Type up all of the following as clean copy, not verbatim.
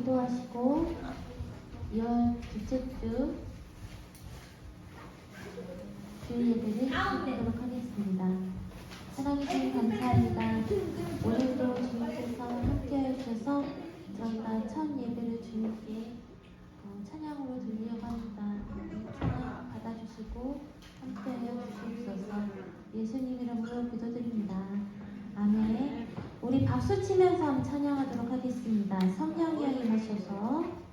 기도하시고 2월 둘째 주 주일 예배를 시작하도록 하겠습니다. 사랑해 주님 감사합니다. 오늘도 주님께서 함께해 주셔서 저희가 첫 예배를 주님께 찬양으로 드리려고 합니다. 찬양 받아주시고 함께하여 주시옵소서. 예수님 이름으로 기도드립니다. 아멘. 우리 박수 치면서 한번 찬양하도록 하겠습니다. 성령이 임하셔서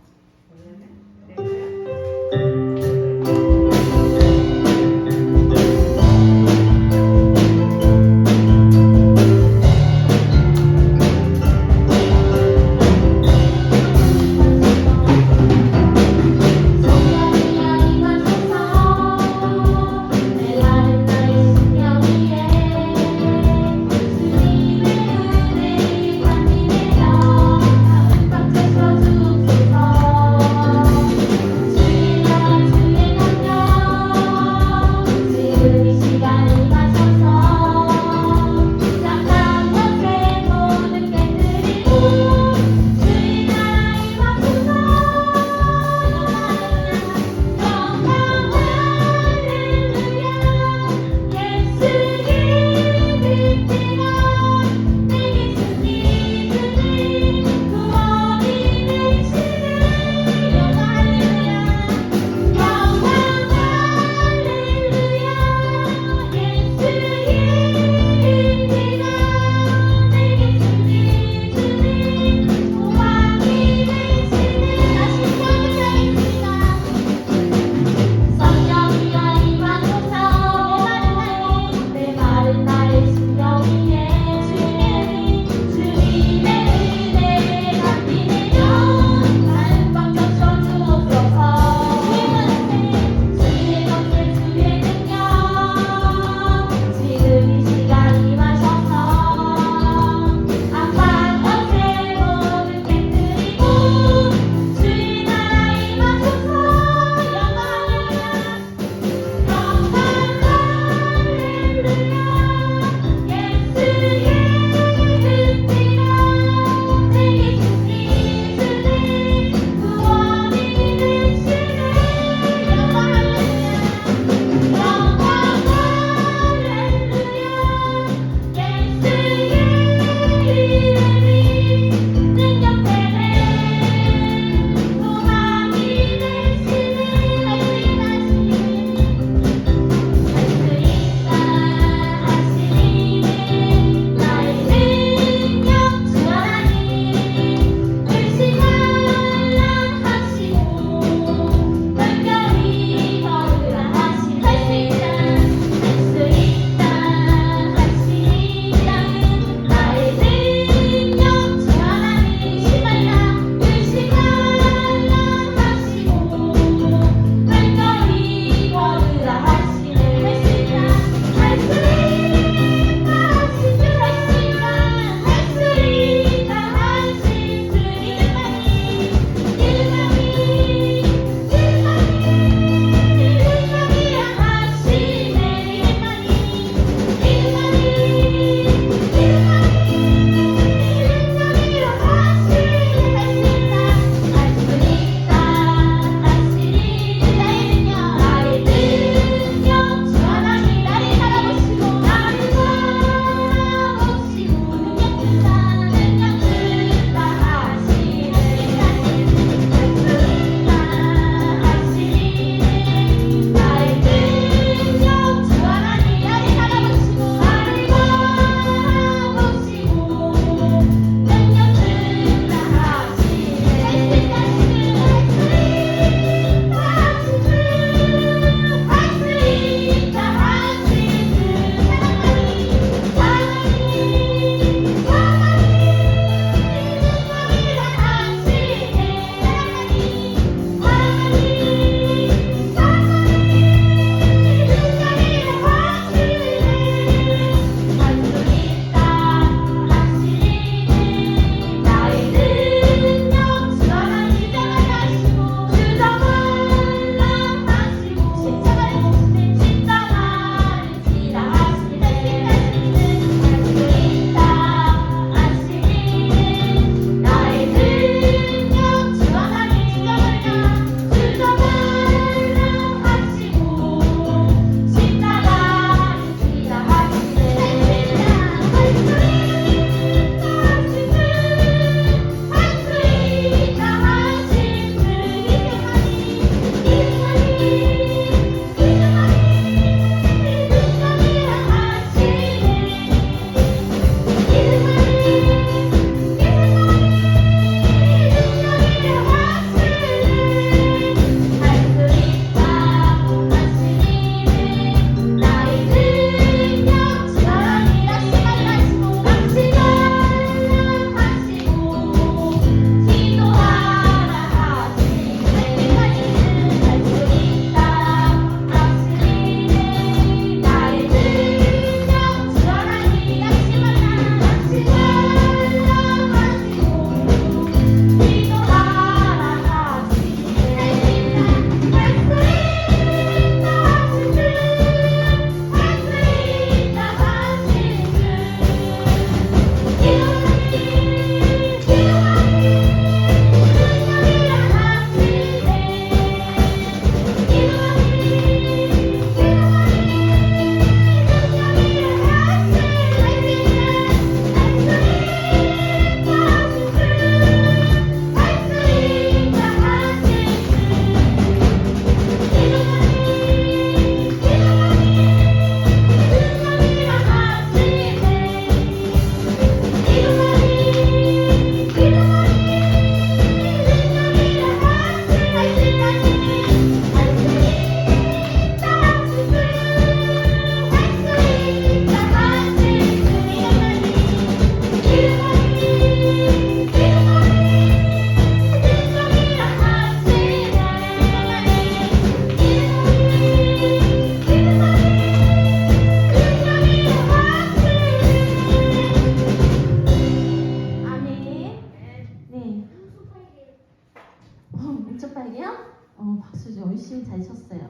18개요? 박수 좀 열심히 잘 쳤어요.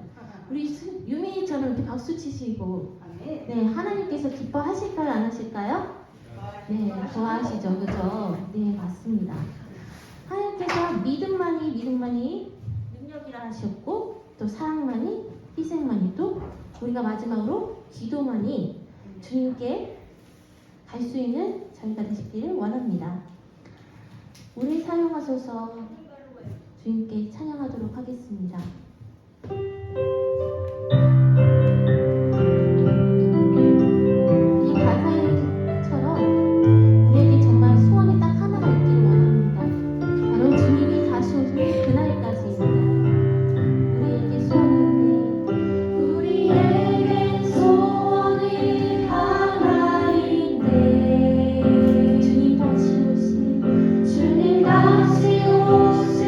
우리 유민이처럼 이렇게 박수 치시고, 네, 하나님께서 기뻐하실까요? 안 하실까요? 네, 좋아하시죠, 그죠? 네, 맞습니다. 하나님께서 믿음만이 능력이라 하셨고, 또 사랑만이 희생만이, 또 우리가 마지막으로 기도만이 주님께 갈 수 있는 저희가 되시기를 원합니다. 우리 사용하셔서 주님께 찬양하도록 하겠습니다. 이 가사처럼 우리에게 정말 소원이 딱 하나가 있기를 원합니다. 바로 주님이 다시 오시는 그날까지입니다. 우리에게 소원이 하나 있네. 주님 다시 오신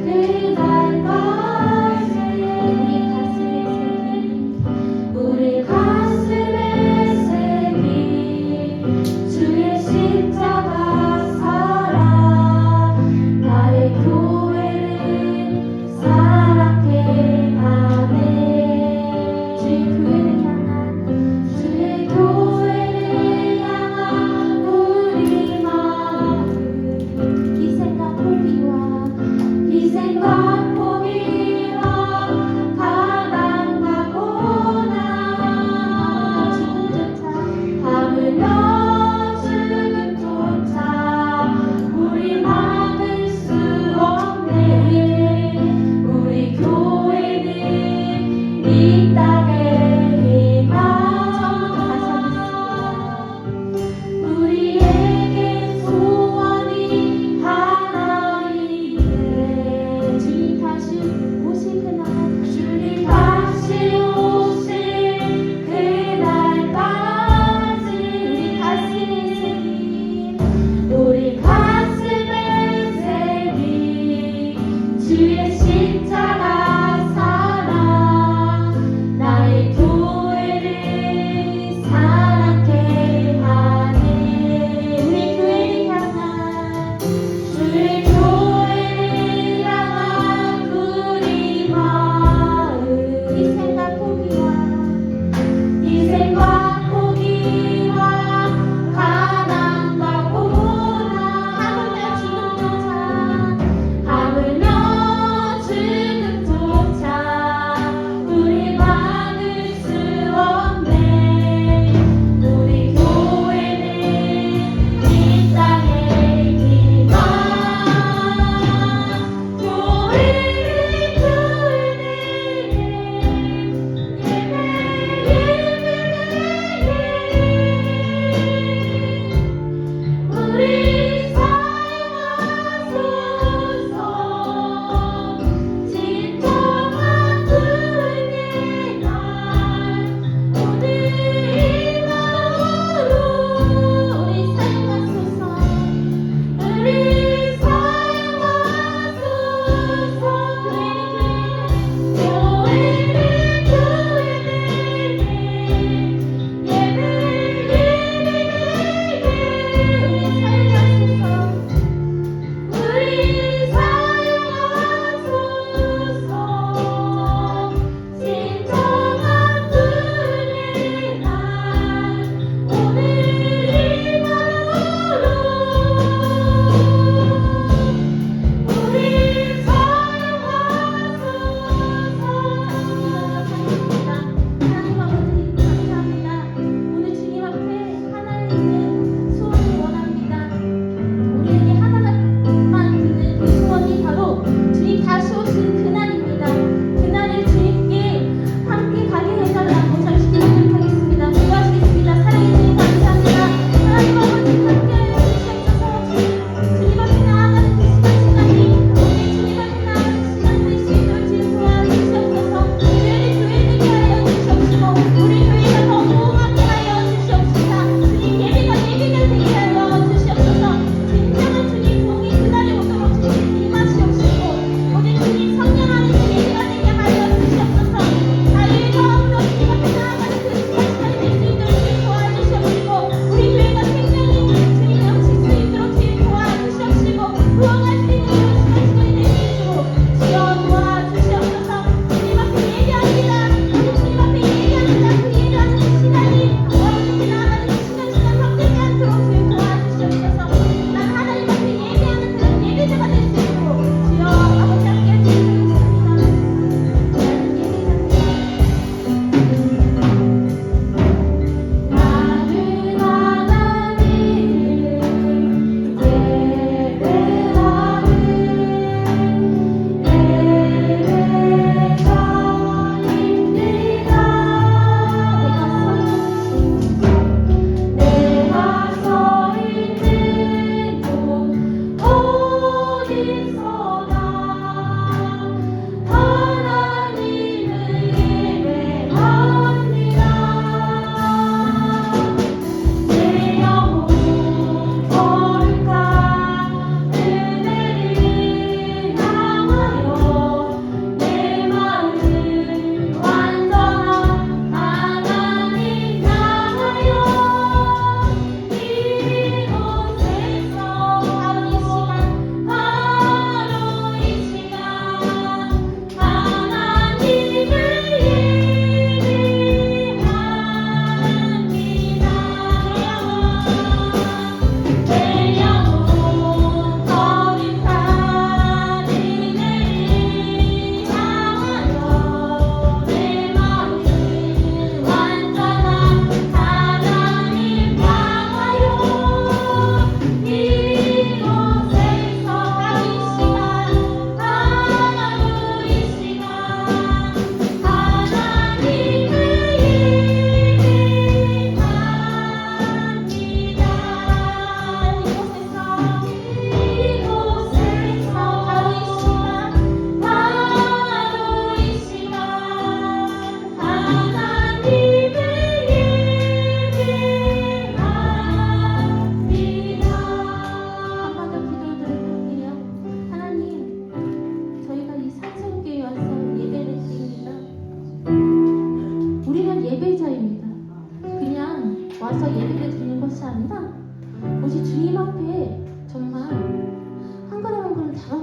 그날까지 우리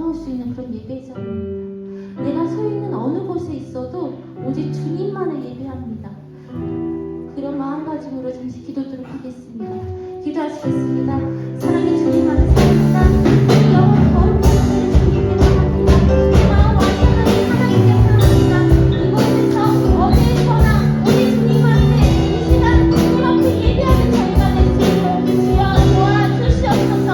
돌아올 수 있는 그런 예배 자리입니다. 내가 서 있는 어느 곳에 있어도 오직 주님만을 예배합니다. 그런 마음가짐으로 잠시 기도드리도록 하겠습니다. 기도하시겠습니다. 사랑의 주님만을 사랑합니다. 이 영혼 거룩한 주님께 사랑합니다. 내 마음 완전하게 하나님께 사랑합니다. 이곳에서 어디에서나 우리 주님한테 이 시간 주님 앞에 예배하는 저희가 될 수 있도록 주여 도와주시옵소서.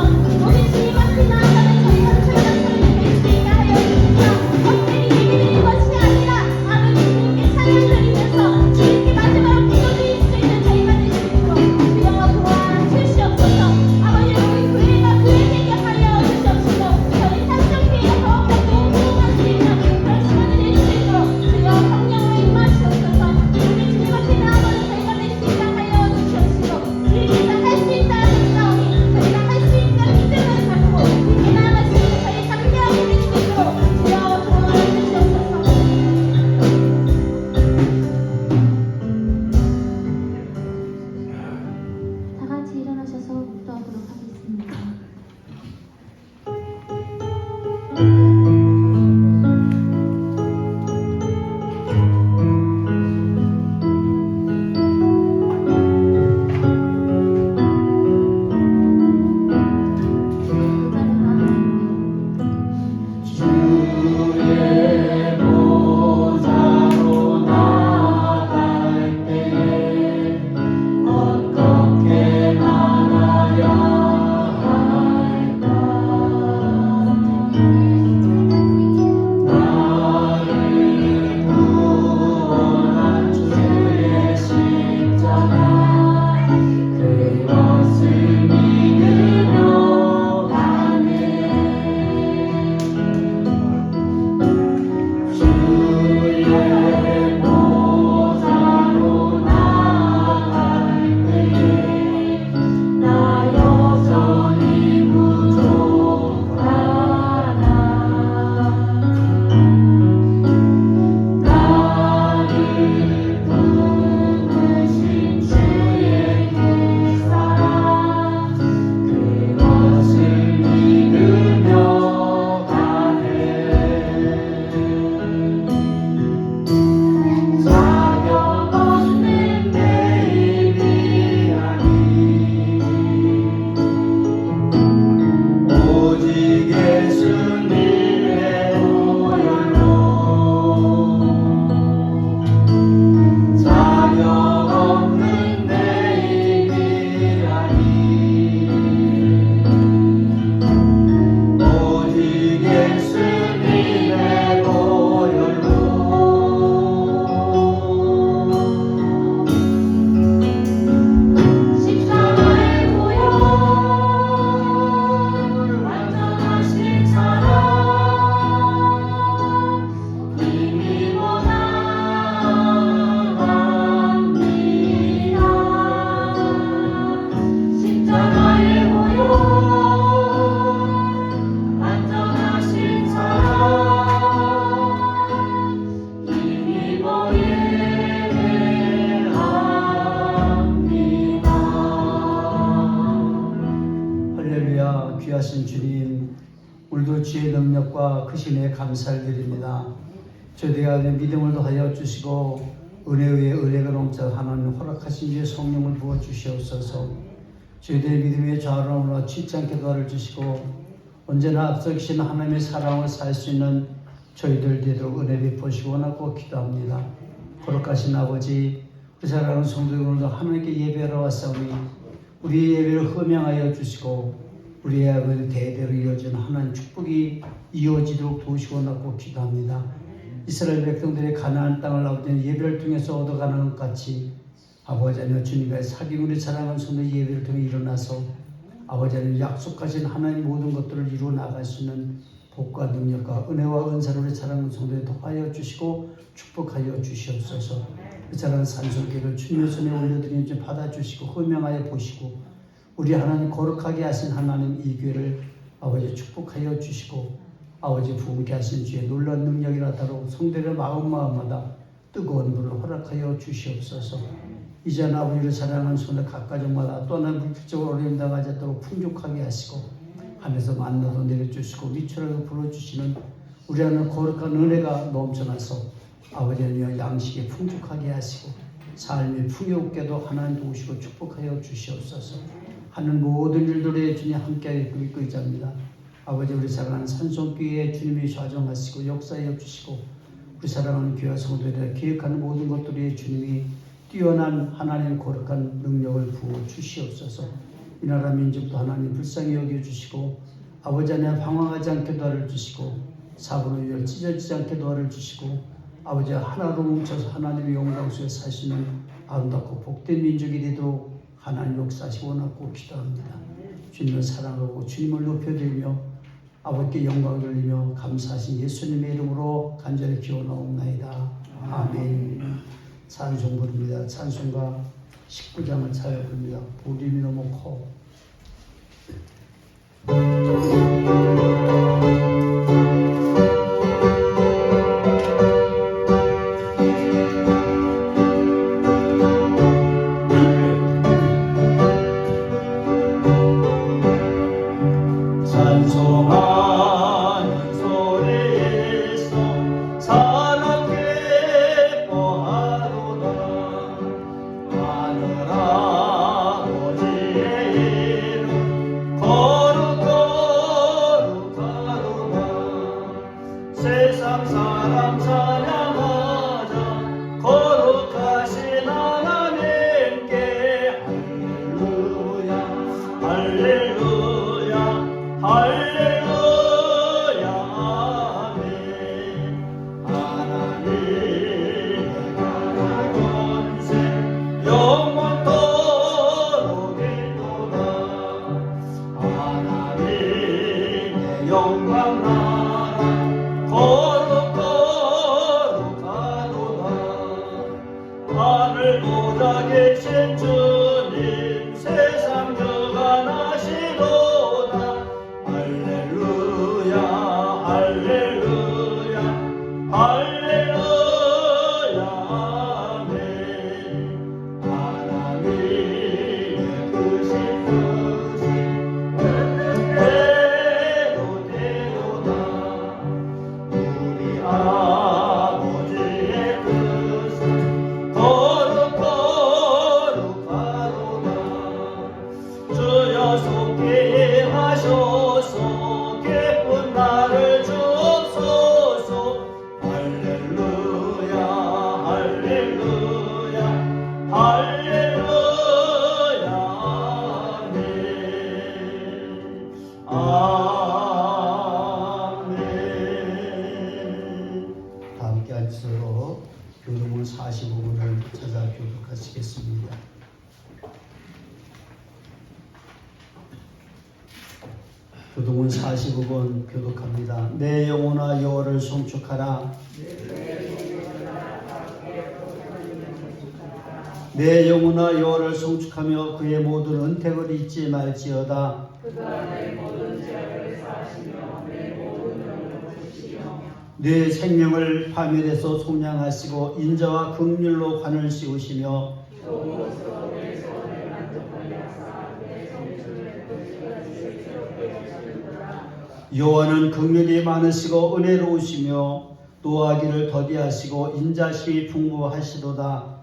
우리 주님 앞에 나아가는 저희가 찾아간 소리를 낼 수 있게 하여 주시며 헛되이 예배드리는 것이 아니라 아는 주님께 찬양 드리면서 주님께 마지막으로 기도드릴 수 있는 저희가 될 수 있도록 주여 도와주시옵소서. 아버지 우리 교회가 교회되게 하여 주시옵시고 저희 찬송교회가 더욱더 동동할 수 있는 그런 시간이 될 수 있도록 주여 성령으로 임하시옵소서. 우리 주님 앞에 나아가는 저희가 될 수 있게 하여 주시옵시고 주님께서 할 수 있다 하셨사오니 저희가 할 수 있다 믿음을 갖고 주님께 나아갈 수 있는 저희 담대하게 될 수 있도록 주여 도와주시옵소서. 다 같이 일어나셔서 기도하도록 하겠습니다. 주의 보좌로 나아갈 때에 어떻게 나가야 할까? 나를 구원한 주의 십자가 그것을 믿으며 가네. 주의 보좌로 나아갈 때에 나 여전히 부족하다. 나를 부르신 주의 그 사랑 그것을 믿으며 가네. 자격 없는 내 입이 아니 오직 예수님의 보혈로 자격 없는 내 입이 아니 오직 예수님의 보혈로 십자가의 보혈 완전하신 사랑 힘입어 나갑니다. 십자가의 보혈 완전하신 사랑 힘입어 예배합니다. 할렐루야. 귀하신 주님, 오늘도 주의 능력과 크신 은혜에 감사를 드립니다. 저희가 믿음을 더하여 주시고 은혜 위에 은혜가 넘쳐 하나님 허락하신 주의 성령을 부어 주시옵소서. 저희들의 믿음의 좌우로 치지 않게 도와주시고 언제나 앞서기신 하나님의 사랑을 살 수 있는 저희들 되도록 은혜 베푸시고 원하고 기도합니다. 거룩하신 아버지, 우리 사랑하는 성도들 오늘도 하나님께 예배하러 왔사오니 우리의 예배를 흠양하여 주시고 우리의 아버지 대대로 이어지는 하나님 축복이 이어지도록 도우시고 원하고 기도합니다. 이스라엘 백성들의 가나안 땅을 아버지 예배를 통해서 얻어가는 것 같이 아버지 하나님 주님의 사귀고 우리 사랑하는 성도의 예배를 통해 일어나서 아버지 하나님 약속하신 하나님 모든 것들을 이루어 나갈 수 있는 복과 능력과 은혜와 은사를 우리 사랑하는 성도에 더하여 주시고 축복하여 주시옵소서. 우리 사랑하는 산성교를 주님의 손에 올려드리는 줄 받아주시고 흠양하여 보시고 우리 하나님 거룩하게 하신 하나님 이 교회를 아버지 축복하여 주시고 아버지 부흥케 하신 주의 놀라운 능력이 나타나고 성도의 마음마다 뜨거운 불을 허락하여 주시옵소서. 이제는 아버지를 사랑하는 손을 각 가정마다 또한 불필적으로 어려움 당하지 않도록 풍족하게 하시고 하늘에서 만나도 내려주시고 미쳐라도 불어주시는 우리 안에 거룩한 은혜가 넘쳐나서 아버지 하나님 양식에 풍족하게 하시고 삶의 풍요롭게도 하나님 도우시고 축복하여 주시옵소서. 하는 모든 일들에 주님 함께하여 믿고 있습니다. 아버지 우리 사랑하는 산송교회에 주님이 좌정하시고 역사하여 주시고 우리 사랑하는 교회 성도들이 기획하는 모든 것들이 주님이 뛰어난 하나님의 거룩한 능력을 부어 주시옵소서. 이 나라 민족도 하나님 불쌍히 여겨주시고 아버지 하나님 방황하지 않게 도와를 주시고 사고로 찢어지지 않게 도와를 주시고 아버지 하나로 뭉쳐서 하나님의 영광 속에 사시는 아름답고 복된 민족이 되도록 하나님 역사하시고 원하고 기도합니다. 주님을 사랑하고 주님을 높여드리며 아버지께 영광을 돌리며 감사하신 예수님의 이름으로 간절히 기원하옵나이다. 아멘. 찬송 부릅니다. 찬송가 19장을 차여 부릅니다. 보림이 너무 커. 찬송하는 소리에서 사람 기뻐하도다. 하늘 아버지의 이름 거룩거룩하도다. 세상 사람 찬양하자. 거룩하신 하나님께 할렐루야 할렐루야 할렐루야 아멘. 하나님의 나라 권세 영원토록 있도다. 하나님의 영광 나라 거룩거룩하도다. 하늘 보다 계신 주님 세상 주관하시도다. 할렐루야 할렐루야 할렐루야 아멘. 하나님의 뜻이 대로 되도다. 우리 아버지의 뜻은 거룩거룩하도다. 주여 속히 임하소서. 기쁜 날을 주옵소서. 할렐루야 할렐루야 할렐루야 아멘. 아멘. 다 함께 앉으서 교독문 45분을 찾아 교독하시겠습니다. 교독문 45번 교독합니다. 내 영혼아 여호와를 송축하라. 내 영혼아 여호와를 송축하며 그의 모든 은택을 잊지 말지어다. 내 생명을 파멸해서 속량하시고 인자와 긍휼로 관을 씌우시며 여호와는 긍휼이 많으시고 은혜로우시며 노하기를 더디하시고 인자심이 풍부하시도다.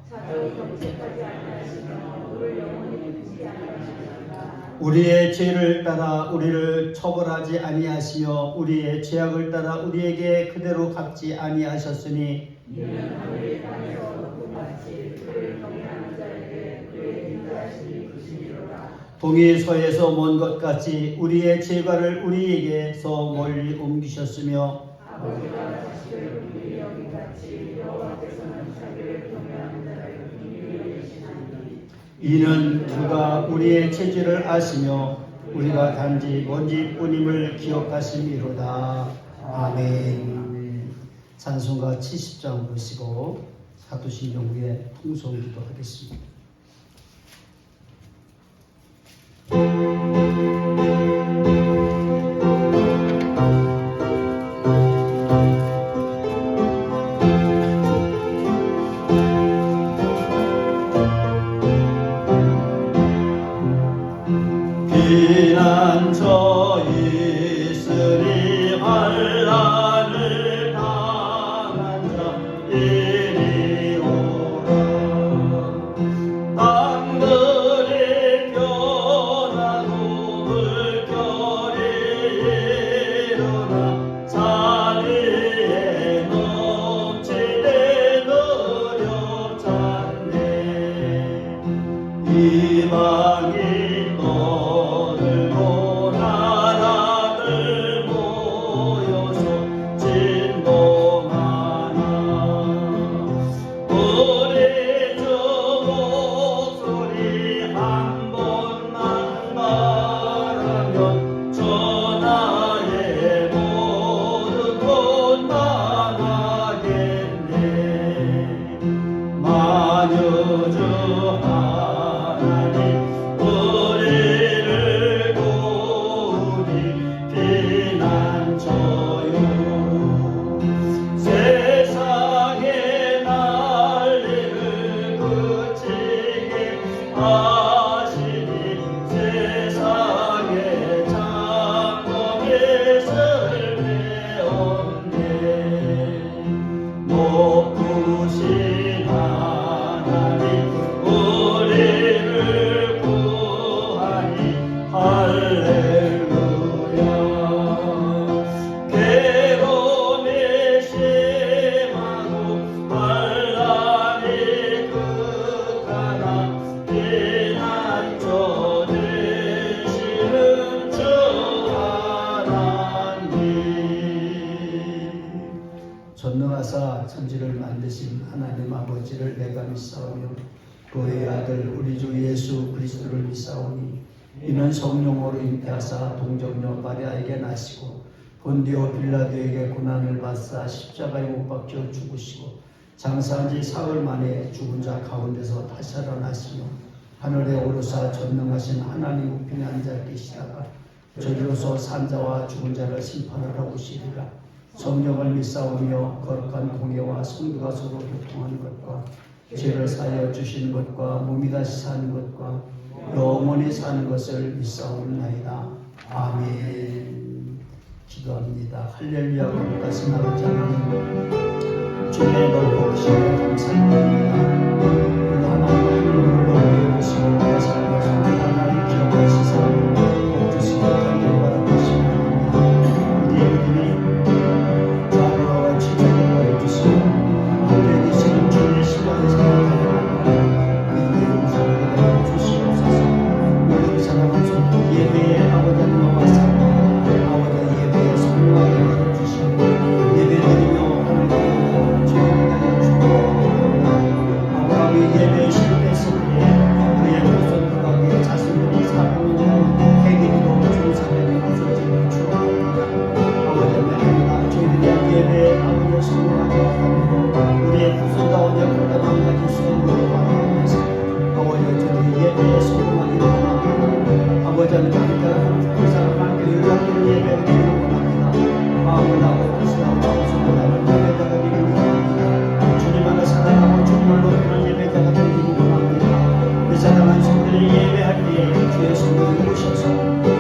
우리의 죄를 따라 우리를 처벌하지 아니하시며 우리의 죄악을 따라 우리에게 그대로 갚지 아니하셨으니 동이 서에서 먼 것 같이 우리의 죄가를 우리에게서 멀리 옮기셨으며 이는 그가 우리의 체질을 아시며 우리가 단지 먼지뿐임을 기억하심이로다. 아멘. 찬송가 70장 보시고 사도신경 후에 통성기도 하겠습니다. 비난처인 구주 하나님 우리를 도우니 피난처요 세상의 난리를 그치게 하시니 세상의 장엄의을 배웠네 높으신 하나님 우리를 구하니 할렐루야 괴로움이 심하고 환난이 극하나 피난처 되시는 주 하나님 전능하사 천지를 만드신 하나님 아버지를 내가 믿사오며 그의 아들 우리 주 예수 그리스도를 믿사오니 이는 성령으로 잉태하사 동정녀 마리아에게 나시고 본디오 빌라도에게 고난을 받사 십자가에 못 박혀 죽으시고 장사한 지 사흘 만에 죽은 자 가운데서 다시 살아나시며 하늘에 오르사 전능하신 하나님 우편에 앉아 계시다가 저리로서 산자와 죽은 자를 심판하러 오시리라. 성령을 믿사오며 거룩한 공예와 성도가 서로 교통하는 것과 죄를 사하여 주시는 것과 몸이 다시 사는 것과 영원히 사는 것을 믿사옵나이다. 아멘. 기도합니다. 할렐루야. 거룩하신 아버지 하나님 주의 넓고 크신 감사드립니다. 하나님의 하늘을 넓게 보시고 살아가시고 하나님 기억하시사 복 주시고 간절히 바라보시고 우리의 믿음이 좌우와 지적으로 해주시고 하늘에 계시는 주의 시간을 생각하며 믿음의 용서를 주시옵소서. 모든 사람은 예배의 아버지 하나님과 맞서고 아버지 예배의 성령하게 해주시고 예배드리며 아브라함이 예배에 실패했을 때에 그의 후손 부각에 자신들이 사랑하는 행위도 중사되는 모습을 추억합니다. 아버지 하나님 저희들이 예배에 아버지 성공하게 하고 우리의 후손 가운데 그렇게 망가질 수 있는 것을 바라면서 아버지 저희들이 예배에 성공하기를 원합니다. 아버지 하나님 그 사람한테 연락되는 예배를 드리는 원합니다. 마음을 하고 뜻을 하고 정성을 하고 예배자가 되기를 원합니다. 주님 안에 사랑하고 주님을 높이는 예배자가 되기를 원합니다. 이 사랑한 성들이 예배할 때에 주의 성령이 오셔서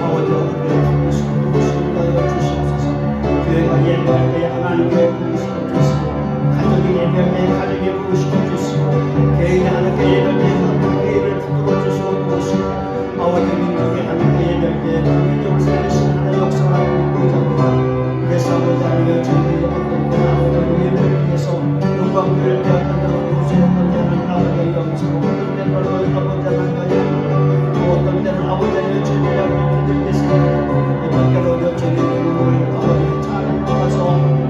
아버지와 그의 부르시고 누구시고 하여 주시옵소서. 교회가 예배할 때에 하나님께 부르시고 주시고 가족이 예배할 때에 가족에 부르시고 주시고 개인이 하나님께 예배할 때에 개인을 붙들어 주시고 부르시고 아버지 민족이 하나님께 예배할 때에 그 민족을 살리시는 하나의 역사를 하고 있습니다. 그래서 아버지 하나님의 저희들이 어떤 때나 아버지 예배를 통해서 영광을 되었다는 것을 어떤 때는 아버지의 영광으로 어떤 때는 아버지 하나님의 어떤 때는 아버지 하나님의 주님의 믿음께서 어떤 때는 여전히 눈물을 아버지 잘 받아서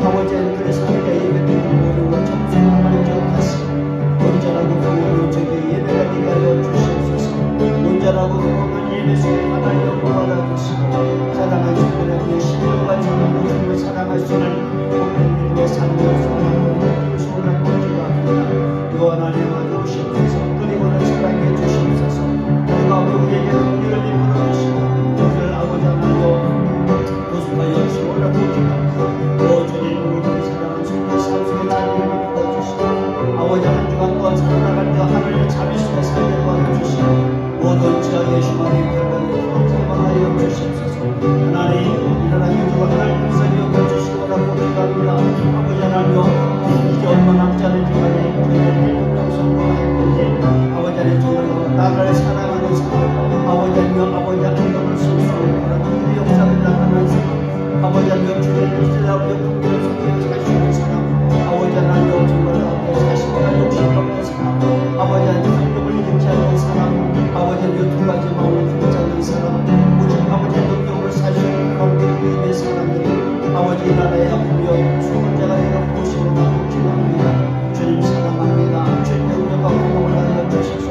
아버지 하나님의 삶에 예배드리는 모든 걸 참수하는 기억하시고 온전하고 공연히 저희 예배가 되게 하여 주시옵소서. 온전하고 공연한 예배 속에 하나님 영광 받아주시고 사랑한 주님의 그 신령과 정말 주님을 사랑할 수 있는 믿음의 삶을 소원하고 소원하고 기도합니다. 요 하나님 와주시옵소서. 그리고는 사랑해 주시옵소서. 그리고 우리에게 은혜를 베풀어 주시고 우리를 아버지 하나님 보수하여 주시오라고 기도합니다. 오 주님 우리 사랑한 주님의 삶 속에 자리를 베풀어 주시고 아버지 한 주간 동안 살아나갈 때 하나님의 자비 속에 살게 도와주시고 모든 지하의 주만의 결과를 제방하여 주시옵소서. 하나님 일어나 유주가 하나님 불쌍히 여겨주시오라고 기도합니다. 아버지 하나님 이제 얼마 남지 않은 기간에 저희의 대통령 선거와 행복에 아버지 하나님 정말로 나라를 사랑하는 사람 아버지 하나님 아버지 하나님을 실수로 바라는 그 역사를 나타내는 사람 아버지 하나님 주의 뜻이라고 영광을 섬기며 살 수 있는 사람 아버지 하나님 정말로 자신과 욕심 없는 사람 아버지 하나님 성격을 잃지 않는 사람 아버지 하나님 두 가지 마음을 품지 않는 사람 오직 아버지의 능력을 살 수 있는 그런 믿음의 사람들이 아버지 나라의 아프며 죽은 자가 되어 보시오라고 기도합니다. 주님 사랑합니다. 주님 능력과 공복을 하여 주셔서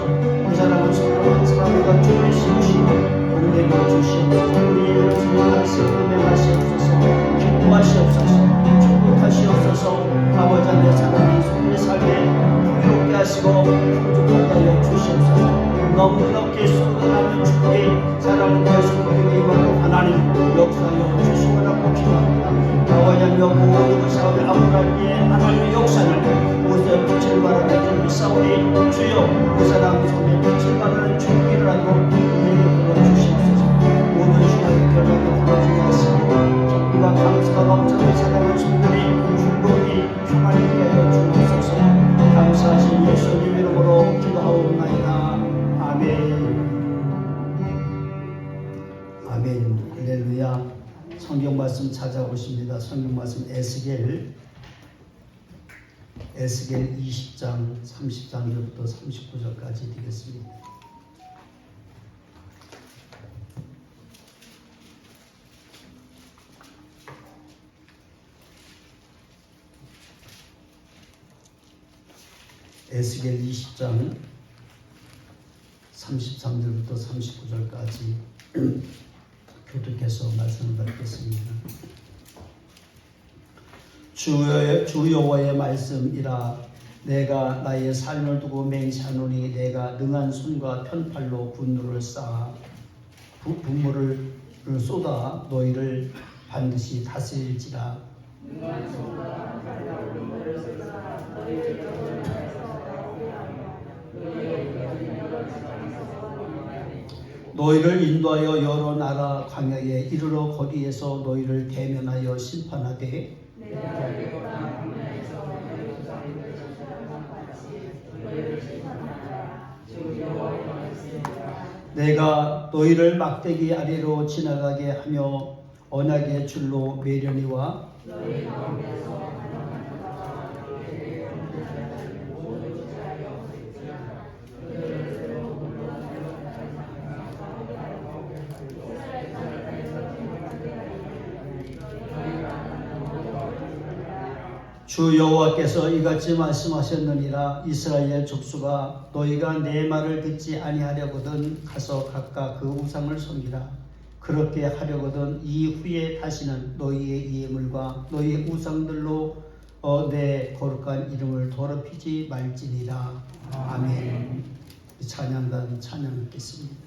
이 사람은 서로 한 사람과 주님의 심으시고 은혜를 주시옵소서. 우리의 주님 말씀을 매하시옵소서. 기뻐하시옵소서. 축복하시옵소서. 아버지 하나님 사랑이 우리의 삶에 풍요롭게 하시고 풍족하게 하여 넉넉히 쏟아나는 주의 사랑을 계속 우리에게 임하는 하나님 역사여 주시오라고 기도합니다. 나와야며 모든 것이 아무랄기에 하나님의 역사를 옷에 빛을 발하는 미사오니 주여 그 사람 손에 빛을 발하는 주님이라도 우리에게 불러주시옵소서. 모든 신앙의 결론을 부러지게 하시고 기쁨과 감사가 넘쳐는 사랑하는 손들이 충분히 평안히 있게 하여 주옵소서. 감사하신 예수님 이름으로 기도하옵나이다. 아멘. 아멘. 할렐루야. 성경 말씀 찾아오십니다. 성경 말씀 에스겔 20장 33절부터 39절까지 되겠습니다. 에스겔 20장 33절부터 39절까지 교독해서 말씀을 받겠습니다. 주 여호와의 말씀이라. 내가 나의 삶을 두고 맹세하노니 내가 능한 손과 편팔로 분노를 쌓아 분물을 쏟아 너희를 반드시 다스릴지라. 너희를 인도하여 여러 나라 광야에 이르러 거기에서 너희를 대면하여 심판하되 내가 너희를 막대기 아래로 지나가게 하며 언약의 줄로 매려니와 주 여호와께서 이같이 말씀하셨느니라. 이스라엘 족수가 너희가 내 말을 듣지 아니하려거든 가서 각각 그 우상을 섬기라. 그렇게 하려거든 이후에 다시는 너희의 예물과 너희의 우상들로 내 거룩한 이름을 더럽히지 말지니라. 아멘. 찬양단 찬양 듣겠습니다.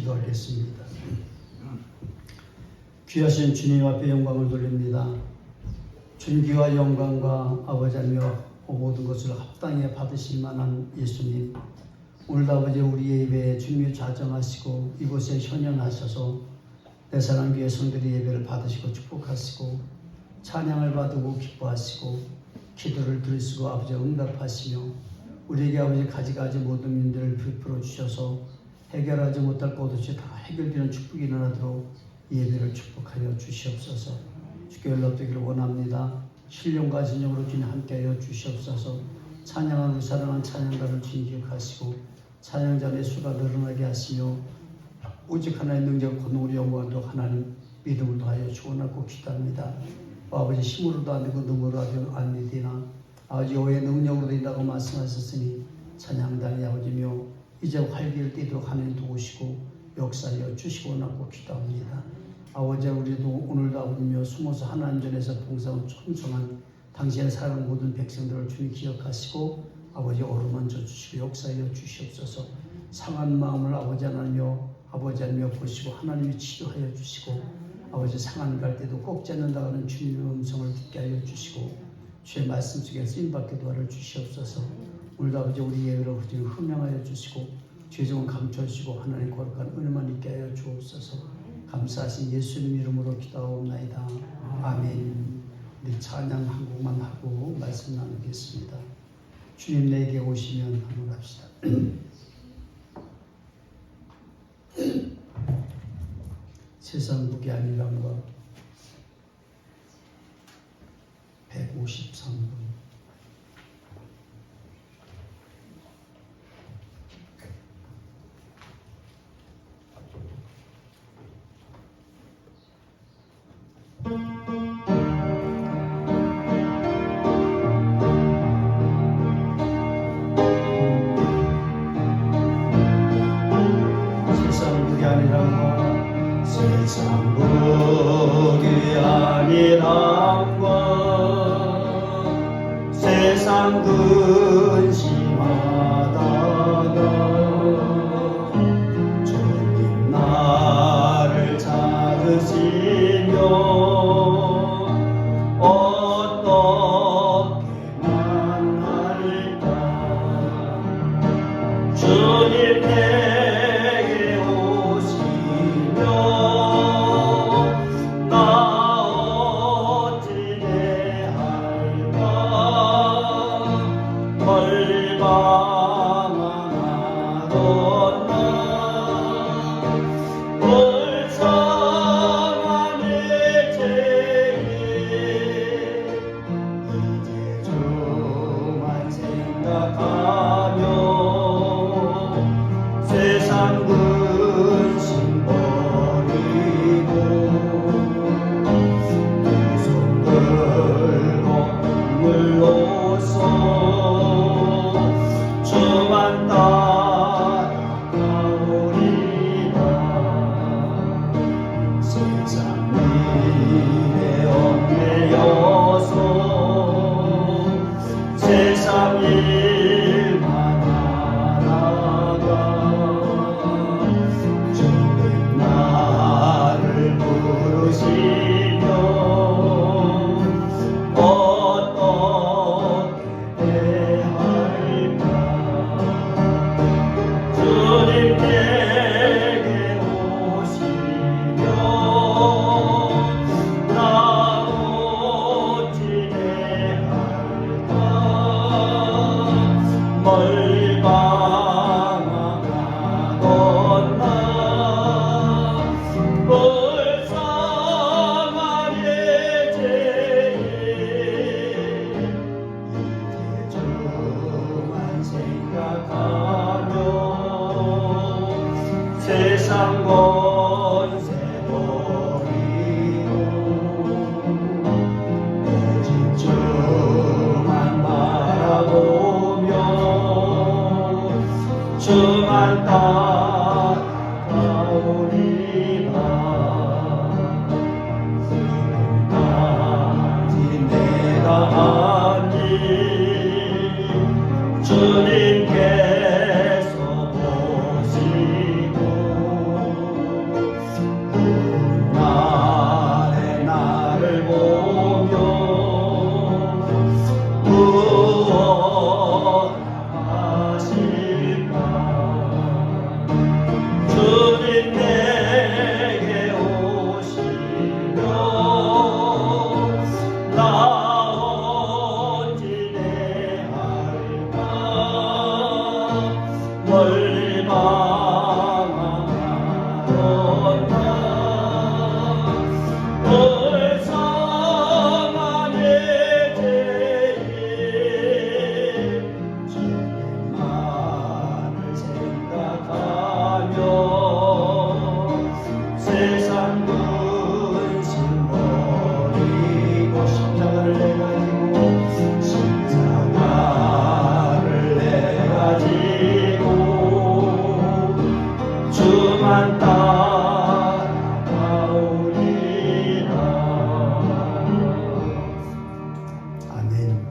기도하겠습니다. 귀하신 주님 앞에 영광을 돌립니다. 존귀와 영광과 아버지며 모든 것을 합당히 받으실 만한 예수님, 오늘도 아버지 우리의 예배에 중요 좌정하시고 이곳에 현현하셔서 내 사랑 교회 성들의 예배를 받으시고 축복하시고 찬양을 받고 기뻐하시고 기도를 들으시고 아버지 응답하시며 우리에게 아버지 가지가지 모든 문제를 베풀어 주셔서 해결하지 못할 것 없이 다 해결되는 축복이 일어나도록 예배를 축복하여 주시옵소서. 주께 연락되기를 원합니다. 신령과 진정으로 주님 함께하여 주시옵소서. 찬양하는 우리 사랑하는 찬양가를 주님 기억하시고 찬양자의 수가 늘어나게 하시며 오직 하나님의 능력 권능으로 영광도 하나님 믿음을 더하여 주원하고 기도합니다. 아버지 힘으로도 안 되고 눈으로도 안 되나 아버지 여호와의 능력으로 된다고 말씀하셨으니 찬양단이 아버지며 이제 활기를 띠도록 하나님 도우시고 역사하여 주시고 원하고 기도합니다. 아버지 우리도 오늘도 아버지며 숨어서 하나님 전에서 봉사하는 충성한 당신의 사랑하는 모든 백성들을 주님 기억하시고 아버지 어루만져 주시고 역사하여 주시옵소서. 상한 마음을 아버지 하나님여 보시고 하나님이 치료하여 주시고 아버지 상한 갈 때도 꼭 잡는다는 주님의 음성을 듣게 하여 주시고 주의 말씀 속에 쓰임받게 도와를 주시옵소서. 오늘도 아버지 우리 예배를 흠명하여 주시고 죄정은 감춰주시고 하나님 거룩한 은혜만 있게 하여 주옵소서. 감사하신 예수님 이름으로 기도하옵나이다. 아멘. 우리 찬양 한 곡만 하고 말씀 나누겠습니다. 주님 내게 오시면 한번 합시다. 세상 무게 아니란 것 153번 세상 무게 아니란 것 세상 무게 아니란 것 세상 근심하다가 주님 나를 찾으시며 어떻게 만날까 주님 내게 오시며 나 어찌 대할까 멀리 방황하던 나 불쌍한 내 죄에 이제 주만 생각하며 세상 근심 버리고 두 손 들고 물로서 주만 따라가오리라. 세상 일에 얽매여서 세상 일만 하다가 주님 나를 부르시며 어떻게 대할까 주님 내게 오시며 나 어찌 대할까 멀리 방황하던 나 불쌍한 내 죄에 이제 주만 생각하며 세상 권세 버리고 오직 주만 바라보며 주만 따라가오리라. 지금까지 내가 한 일 주님께서 보시고 벌상하네 죄에 주님만을 생각하며 세상 근심 버리고 십자가를 내가지고 주만 따라오리라. 아멘.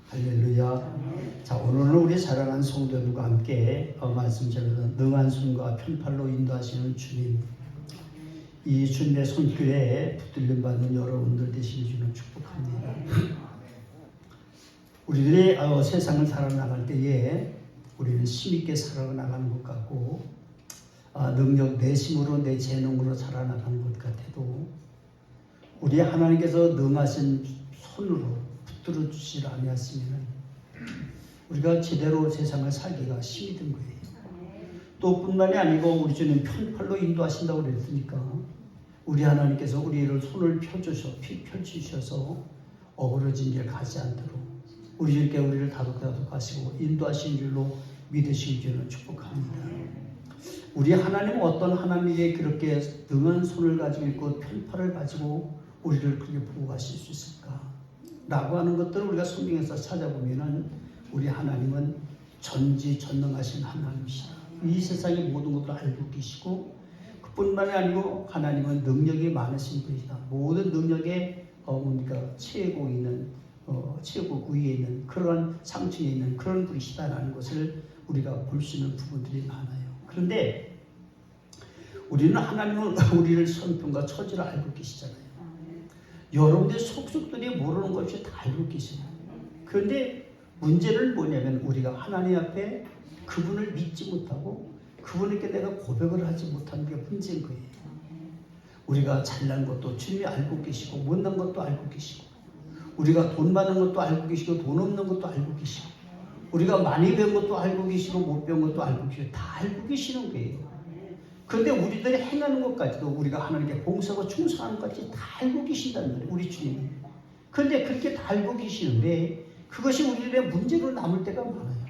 할렐루야. 자, 오늘은 우리 사랑하는 성도들과 함께 말씀 전하는 능한 손과 편팔로 인도하시는 주님, 이 주님의 손길에 붙들림 받는 여러분들 되시는 주는 축복합니다. 우리들이 세상을 살아나갈 때에 우리는 힘있게 살아나가는 것 같고 능력 내심으로 내 재능으로 살아나가는 것 같아도 우리 하나님께서 능하신 손으로 붙들어 주시지 아니하시면 우리가 제대로 세상을 살기가 힘이 든 거예요. 또 뿐만이 아니고 우리 주님 편팔로 인도하신다고 그랬으니까 우리 하나님께서 우리를 손을 펼치셔서 어그러진 길 가지 않도록 우리에게 우리를 다독하시고 인도하신 줄로 믿으신 줄을 축복합니다. 우리 하나님은 어떤 하나님에게 그렇게 능한 손을 가지고 있고 편팔을 가지고 우리를 그렇게 보고 가실 수 있을까? 라고 하는 것들을 우리가 성경에서 찾아보면은 우리 하나님은 전지전능하신 하나님이시다. 이 세상의 모든 것을 알고 계시고 그뿐만이 아니고 하나님은 능력이 많으신 분이다. 모든 능력에 최고 있는 최고 위에 있는 그런 상층에 있는 그런 분이시다라는 것을 우리가 볼 수 있는 부분들이 많아요. 그런데 우리는 하나님은 우리를 선평과 처지를 알고 계시잖아요. 여러분들의 속속들이 모르는 것이 다 알고 계세요. 그런데 문제는 뭐냐면 우리가 하나님 앞에 그분을 믿지 못하고 그분에게 내가 고백을 하지 못하는 게 문제인 거예요. 우리가 잘난 것도 주님이 알고 계시고 못난 것도 알고 계시고 우리가 돈 많은 것도 알고 계시고 돈 없는 것도 알고 계시고 우리가 많이 배운 것도 알고 계시고 못 배운 것도 알고 계시고 다 알고 계시는 거예요. 그런데 우리들이 행하는 것까지도 우리가 하나님께 봉사하고 충성하는 것까지 다 알고 계신다는 거예요. 우리 주님이. 그런데 그렇게 다 알고 계시는데 그것이 우리들의 문제로 남을 때가 많아요.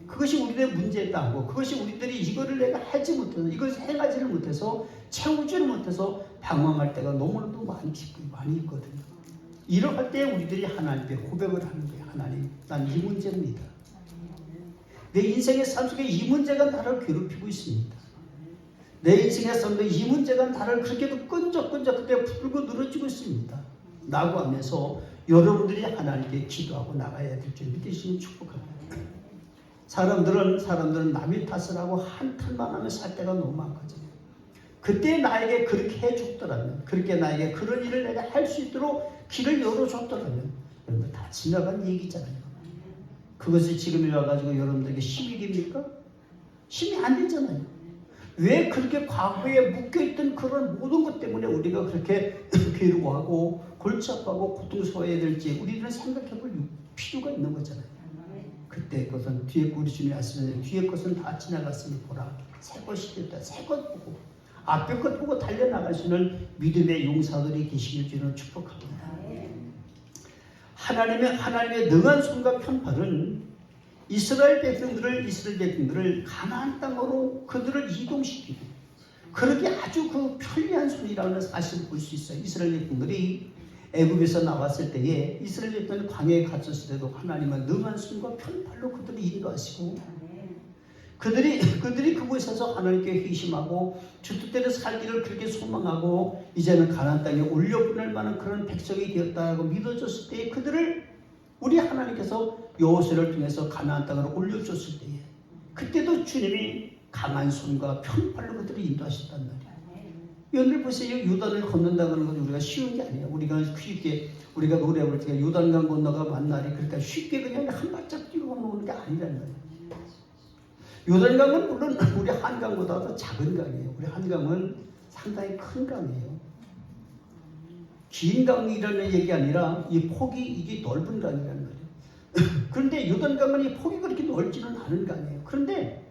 그것이 우리들의 문제다고 그것이 우리들이 이거를 내가 하지 못해서 이것을 행하지를 못해서 채우지를 못해서 방황할 때가 너무나도 많이 있거든요. 이럴 때 우리들이 하나님께 고백을 하는 거예요. 하나님, 난 이 문제입니다. 내 인생의 삶 속에 이 문제가 나를 괴롭히고 있습니다. 내 인생의 삶 속에 이 문제가 나를 그렇게도 끈적끈적 그때 풀고 늘어지고 있습니다. 라고 하면서 여러분들이 하나님께 기도하고 나가야 될 줄 믿으시는 축복합니다. 사람들은 남의 탓을 하고 한탄만 하며 살 때가 너무 많거든요. 그때 나에게 그렇게 해줬더라면, 그렇게 나에게 그런 일을 내가 할 수 있도록 길을 열어줬더라면, 여러분 다 지나간 얘기잖아요. 그것이 지금에 와가지고 여러분들에게 힘이 됩니까? 힘이 안 되잖아요. 왜 그렇게 과거에 묶여있던 그런 모든 것 때문에 우리가 그렇게 괴로워하고 골치 아파하고 고통스러워야 될지 우리는 생각해볼 필요가 있는 거잖아요. 그때 것은 뒤에 우리 주님이 하시면 뒤에 것은 다 지나갔으니 보라 새 것이 됐다. 새 것 보고 앞에 것 보고 달려나가시는 믿음의 용사들이 계시길 주는 축복합니다. 하나님의 능한 손과 편팔은 이스라엘 백성들을 가나안 땅으로 그들을 이동시키고 그렇게 아주 그 편리한 손이라는 사실을 볼 수 있어요. 이스라엘 백성들이 애굽에서 나왔을 때에 이스라엘 백성들이 광야에 갇혔을 때도 하나님은 능한 손과 편팔로 그들을 인도하시고 그들이 그곳에서 하나님께 회심하고 주 뜻대로 살기를 그렇게 소망하고 이제는 가나안 땅에 올려보낼 만한 그런 백성이 되었다고 믿어졌을 때에 그들을 우리 하나님께서 여호수아를 통해서 가나안 땅으로 올려줬을 때에 그때도 주님이 강한 손과 편팔로 그들을 인도하셨단 말이에요. 여러분 보세요. 요단을 건넌다는 건 우리가 쉬운 게 아니에요. 우리가 쉽게 우리가 노래 부를 때 요단강 건너가 만날이 그러니까 쉽게 그냥 한 발짝 뛰고 건너는 게 아니라는 거예요. 요단강은 물론 우리 한강보다도 작은 강이에요. 우리 한강은 상당히 큰 강이에요. 긴 강이라는 얘기 아니라 이 폭이 이게 넓은 강이라는 거예요. 그런데 요단강은 이 폭이 그렇게 넓지는 않은 강이에요. 그런데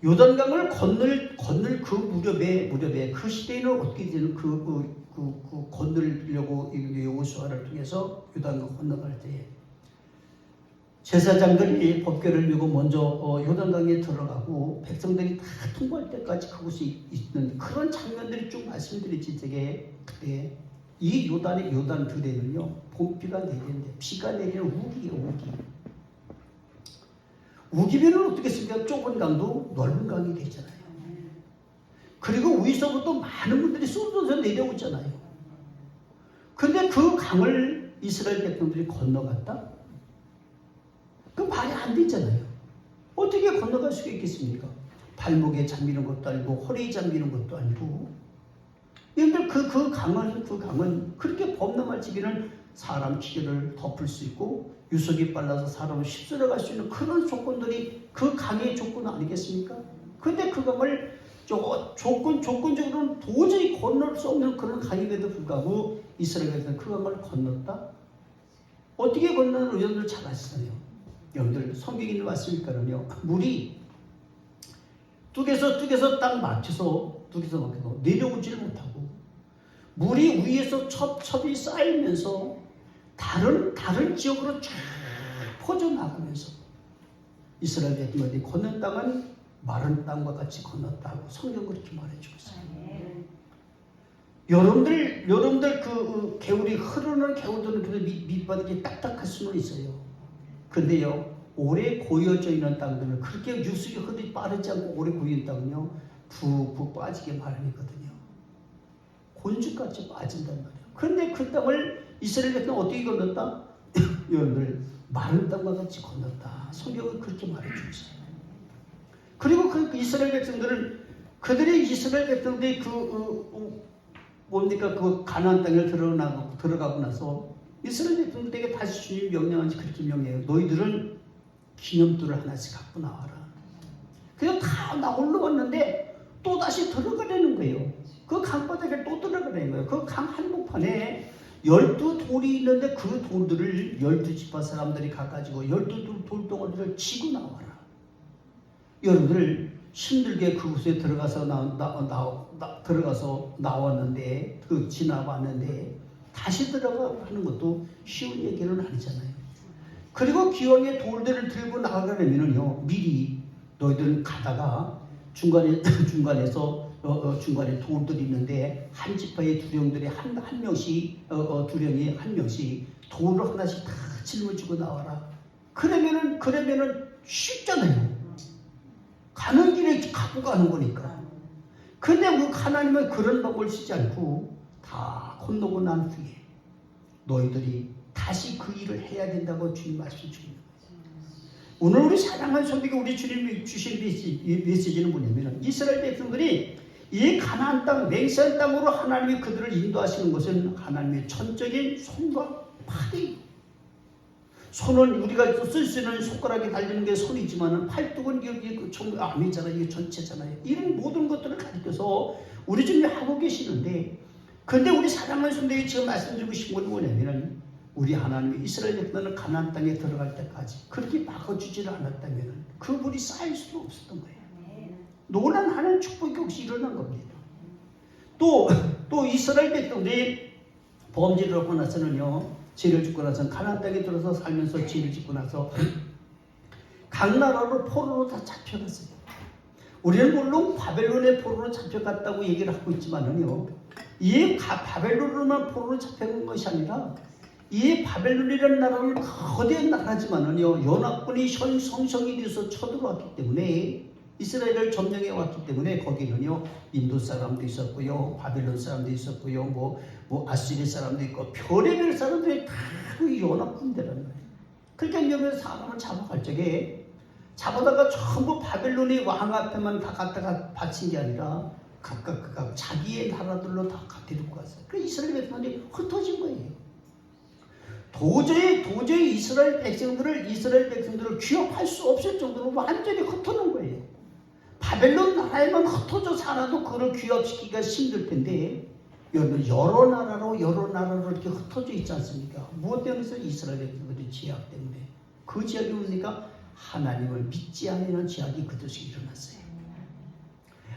요단강을 건널 그 무렵에 그 시대에는 어떻게 되는 건너려고 여호수아를 통해서 요단강 건너갈 때에 제사장들이 법궤를 들고 먼저 요단강에 들어가고 백성들이 다 통과할 때까지 그곳에 있는 그런 장면들이 쭉 말씀드렸지. 되게 그때 이 요단 들에는요 봄비가 내리는데 비가 내리는 우기예요. 우기면은 어떻겠습니까? 좁은 강도 넓은 강이 되잖아요. 그리고 위에서부터 많은 분들이 쏟아져 내려오잖아요. 근데 그 강을 이스라엘 백성들이 건너갔다? 그 말이 안 되잖아요. 어떻게 건너갈 수가 있겠습니까? 발목에 잠기는 것도 아니고 허리에 잠기는 것도 아니고. 여러분들 그 강은 그렇게 범람할지기는 사람 기계를 덮을 수 있고 유속이 빨라서 사람을 휩쓸어 갈 수 있는 그런 조건들이 그 강의 조건 아니겠습니까? 근데 그 강을 조건적으로는 도저히 건널 수 없는 그런 강임에도 불구하고 이스라엘에서는 그 강을 건넜다? 어떻게 건너는 여러분들 잘 아시잖아요. 여러분들 성경에 있는 말씀이니까요. 물이 뚝에서 딱 막혀서 내려오지를 못하고 물이 위에서 첩첩이 쌓이면서 다른 지역으로 쫙 퍼져나가면서 이스라엘 백성들이 건넌 땅은 마른 땅과 같이 건넜다고 성경 그렇게 말해주고 있어요. 여러분들 그 개울이 흐르는 개울들은 그 밑바닥이 딱딱할 수는 있어요. 근데요 오래 고여져 있는 땅들은 그렇게 유속이 흐르기 빠르지 않고 오래 고여있는 땅은요 푹푹 빠지게 마련이거든요. 곤죽같이 빠진단 말이에요. 그런데 그 땅을 이스라엘 백성은 어떻게 건넜다? 여러분들 마른 땅과 같이 건넜다. 성경은 그렇게 말해주고 있어요. 그리고 그 이스라엘 백성들은 이스라엘 백성들이 그 가나안 땅에 들어가고 나서 이스라엘 백성들에게 다시 주님이 명령한지 그렇게 명해요. 너희들은 기념돌을 하나씩 갖고 나와라. 그래서 다 올라왔는데 또 다시 들어가려는 거예요. 그 강바닥에 또 들어가려는 거예요. 그 강 한복판에 12돌이 있는데 그 돌들을 12지파 사람들이 가가지고 12돌덩어리를 치고 나와라. 여러분들 힘들게 그곳에 들어가서 나왔는데 지나왔는데 다시 들어가는 것도 쉬운 얘기는 아니잖아요. 그리고 기왕에 돌들을 들고 나가려면요 미리 너희들은 가다가 중간에 돌들이 있는데 한 지파의 두령들이 한 명씩 두령이 한 명씩 돌을 하나씩 다 짊어지고 나와라. 그러면은 쉽잖아요. 가는 길에 갖고 가는 거니까. 근데 하나님은 그런 방법을 쓰지 않고 다 건너고 난 후에 너희들이 다시 그 일을 해야 된다고 주님 말씀 주십니다. 오늘 우리 사랑하는 성도가 우리 주님이 주신 메시지는 뭐냐면 이스라엘 백성들이 이 가나안 땅 맹세한 땅으로 하나님이 그들을 인도하시는 것은 하나님의 전적인 손과 팔이. 손은 우리가 쓸 수 있는 손가락에 달리는 게 손이지만 팔뚝은 여기 암이잖아요. 이게 전체잖아요. 이런 모든 것들을 가리켜서 우리 주님이 하고 계시는데, 근데 우리 사랑하는 성도가 지금 말씀드리고 싶은 건 뭐냐면 우리 하나님이 이스라엘 백성들은 가나안 땅에 들어갈 때까지 그렇게 막아주지를 않았다면 그 물이 쌓일 수도 없었던 거예요. 노란하는 축복이 없이 일어난 겁니다. 또 이스라엘 백성들이 범죄를 하고 나서는요, 죄를 짓고 나서 가나안 땅에 들어서 살면서 죄를 짓고 나서 각 나라로 포로로 다 잡혀갔어요. 우리는 물론 바벨론의 포로로 잡혀갔다고 얘기를 하고 있지만은요, 이 바벨론으로만 포로로 잡혀간 것이 아니라 이 바벨론이라는 나라는 거대한 나라지만은요, 연합군이 성성이 돼서 쳐들어왔기 때문에 이스라엘을 점령해 왔기 때문에 거기는요 인도 사람도 있었고요, 바벨론 사람도 있었고요, 뭐 아시리 사람도 있고 별의별 사람들이 다 그 연합군대라는 거예요. 그러니까 여기서 사람을 잡아갈 적에 잡아다가 전부 바벨론의 왕 앞에만 다 갖다가 바친 게 아니라 각각 자기의 나라들로 다 데리고 갔어요. 그래서 이스라엘 백성들이 흩어진 거예요. 도저히 이스라엘 백성들을 귀업할 수 없을 정도로 완전히 흩어놓은 거예요. 바벨론 나라에만 흩어져 살아도 그를 귀업시키기가 힘들 텐데 여러분 여러 나라로 이렇게 흩어져 있지 않습니까? 무엇 때문에? 이스라엘 백성들의 죄악 때문에. 그 죄악이 뭡니까? 하나님을 믿지 않는 죄악이 그들에게 일어났어요.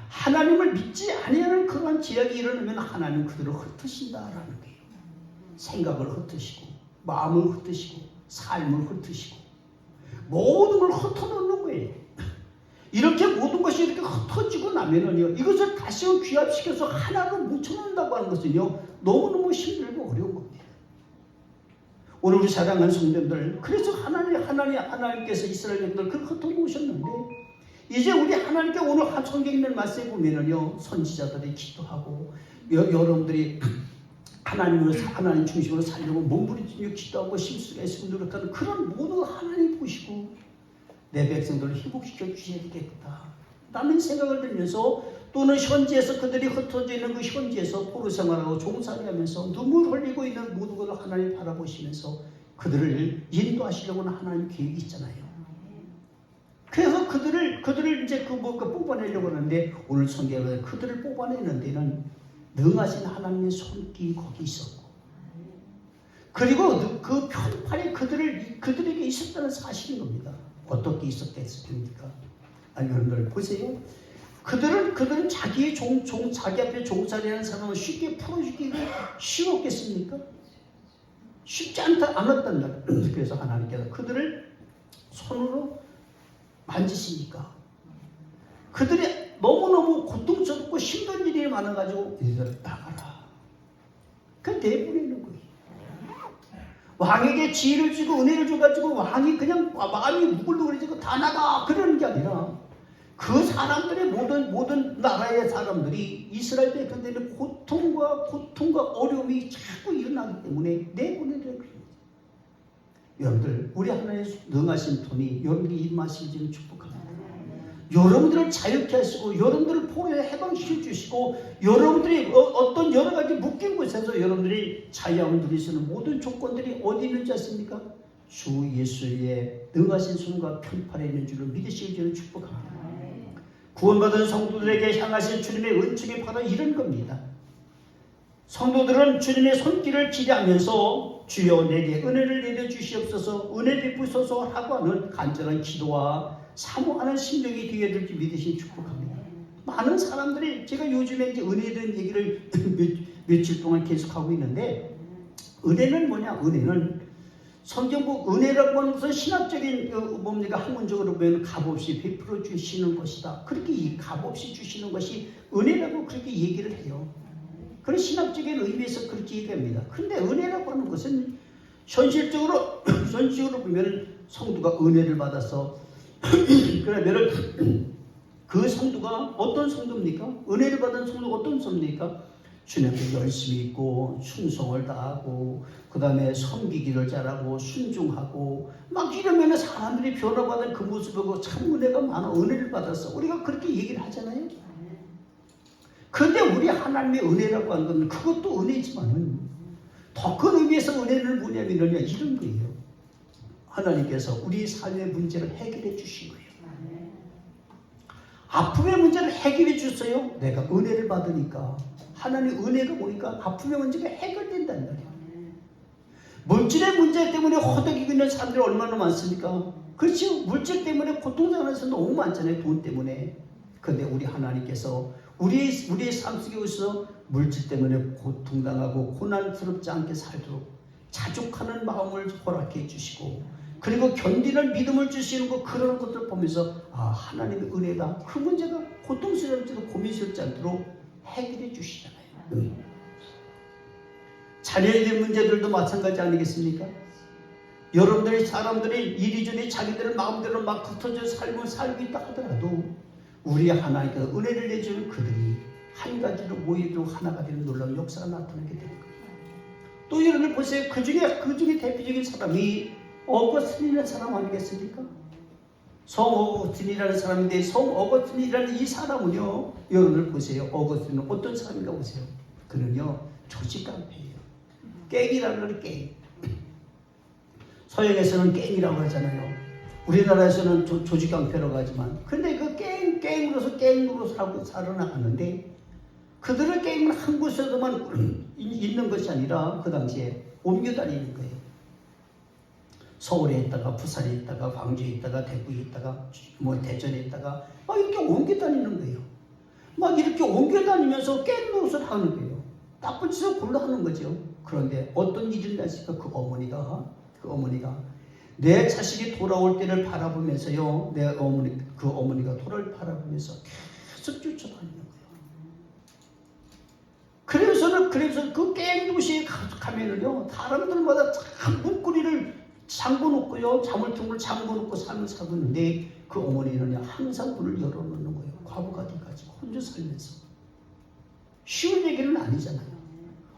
하나님을 믿지 아니하는 그러한 제약이 일어나면 하나님 그들을 흩으신다라는 거예요. 생각을 흩으시고 마음을 흩으시고 삶을 흩으시고 모든 걸 흩어놓는 거예요. 이렇게 모든 것이 이렇게 흩어지고 나면은요, 이것을 다시 귀합시켜서 하나로 뭉쳐놓는다고 하는 것은요, 너무너무 힘들고 어려운 겁니다. 오늘 우리 사랑하는 성도들, 그래서 하나님께서 이스라엘 백성들을 그렇게 흩어놓으셨는데, 이제 우리 하나님께 오늘 성경에 있는 말씀에 보면은요, 선지자들이 기도하고, 여러분들이 하나님 중심으로 살려고 몸부림치며 기도하고 심수가 있으면 노력하는 그런 모든 하나님 보시고 내 백성들을 회복시켜 주셔야 되겠다 라는 생각을 들면서, 또는 현지에서 그들이 흩어져 있는 그 현지에서 포로 생활하고 종살이 하면서 눈물 흘리고 있는 모든 것을 하나님 바라보시면서 그들을 인도하시려고는 하나님 계획이 있잖아요. 그래서 그들을 이제 뽑아내려고 하는데, 오늘 성경에 그들을 뽑아내는 데는 능하신 하나님의 손길이 거기 있었고, 그리고 그 편팔이 그들에게 있었다는 사실인 겁니다. 어떻게 있었겠습니까? 아니, 여러분들 보세요. 그들은 자기 앞에 종살이하는 사람을 쉽게 풀어주기가 쉬웠겠습니까? 쉽지 않았단 말이에요. 그래서 하나님께서 그들을 손으로 만지시니까 그들이 너무너무 고통스럽고 힘든 일이 많아가지고 이들 나가라. 그 내보내는 거예요. 왕에게 지혜를 주고 은혜를 줘가지고 왕이 그냥 마음이 무글무글해지고 다 나가 그러는 게 아니라, 그 사람들의 모든 나라의 사람들이 이스라엘 백성들의 고통과 어려움이 자꾸 일어나기 때문에 내보내는 거예요. 여러분들, 우리 하나님의 능하신 분이 여러분들이 입마시기를 축복합니다. 여러분들을 자유케 하시고 여러분들을 포로에 해방시켜 주시고, 여러분들이 어떤 여러 가지 묶인 곳에서 여러분들이 자유함을 누릴 수 있는 모든 조건들이 어디 있는지 아십니까? 주 예수의 능하신 손과 편팔에 있는 줄을 믿으시길 저는 축복합니다. 구원받은 성도들에게 향하신 주님의 은총이 바로 이런 겁니다. 성도들은 주님의 손길을 기대하면서 주여 내게 은혜를 내려주시옵소서, 은혜 베푸소서 하고 하는 간절한 기도와 사모하는 심령이 되어야 될지 믿으시니 축복합니다. 많은 사람들이, 제가 요즘에 이제 은혜에 대한 얘기를 며칠 동안 계속하고 있는데, 은혜는 뭐냐? 은혜는 성경국 은혜라고 하는 것은 신학적인 학문적으로 보면 값없이 베풀어 주시는 것이다. 그렇게 이 값없이 주시는 것이 은혜라고 그렇게 얘기를 해요. 그런 신학적인 의미에서 그렇게 얘기합니다. 그런데 은혜라고 하는 것은 현실적으로 보면 성도가 은혜를 받아서 그러면 그 성도가 어떤 성도입니까? 은혜를 받은 성도가 어떤 성도입니까? 주님께 열심히 있고 충성을 다하고 그 다음에 섬기기를 잘하고 순종하고 막 이러면 사람들이 변화받은 그 모습을 보고 참 은혜가 많아, 은혜를 받았어, 우리가 그렇게 얘기를 하잖아요. 그런데 우리 하나님의 은혜라고 하는 건 그것도 은혜지만은 더 큰 의미에서 은혜는 뭐냐면 이런 거예요. 하나님께서 우리 삶의 문제를 해결해 주신 거예요. 아픔의 문제를 해결해 주세요. 내가 은혜를 받으니까, 하나님 은혜가 오니까 아픔의 문제가 해결된다는 거예요. 물질의 문제 때문에 허덕이고 있는 사람들이 얼마나 많습니까? 그렇죠. 물질 때문에 고통당하는 사람도 너무 많잖아요. 돈 때문에. 그런데 우리 하나님께서 우리의 삶 속에 오셔서 물질 때문에 고통당하고 고난스럽지 않게 살도록 자족하는 마음을 허락해 주시고, 그리고 견디는 믿음을 주시는 거, 그런 것들을 보면서 하나님의 은혜가 그 문제가 고통스럽지도 고민스럽지 않도록 해결해 주시잖아요. 자녀에 대한 문제들도 마찬가지 아니겠습니까? 여러분들이 사람들이 이리저리 자기들 마음대로 막 흩어져 살고 있다 하더라도 우리 하나님께서 은혜를 내주는 그들이 한 가지로 모이도록 하나가 되는 놀라운 역사가 나타나게 되는 거예요. 또 여러분들 보세요. 그 중에 대표적인 사람이 어거스틴이라는 사람 아니겠습니까? 성 어거스틴이라는 사람인데, 성 어거스틴이라는 이 사람은요, 여러분들 보세요. 어거스틴은 어떤 사람인가 보세요. 그는요, 조직깡패예요. 깽이라는 깽. 서양에서는 깽이라고 하잖아요. 우리나라에서는 조직깡패라고 하지만, 근데 그 깽으로서 살아나가는데, 그들의 깽은 한 곳에서만 있는 것이 아니라 그 당시에 옮겨 다니는 거예요. 서울에 있다가 부산에 있다가 광주에 있다가 대구에 있다가 대전에 있다가 이렇게 옮겨 다니는 거예요. 막 이렇게 옮겨다니면서 깬 노릇을 하는 거예요. 나쁜 짓을 골라 하는 거죠. 그런데 어떤 일이 났을까? 그 어머니가 내 자식이 돌아올 때를 바라보면서요, 그 어머니가 돌아올 바라보면서 계속 쫓아다니는 거예요. 그래서 그 깬 도시에 가면은요, 사람들마다 참 문고리를 잠궈놓고요, 자물통을 잠궈놓고 살고 있는데 그 어머니는 항상 문을 열어놓는 거예요. 과부가 돼가지고 혼자 살면서. 쉬운 얘기는 아니잖아요.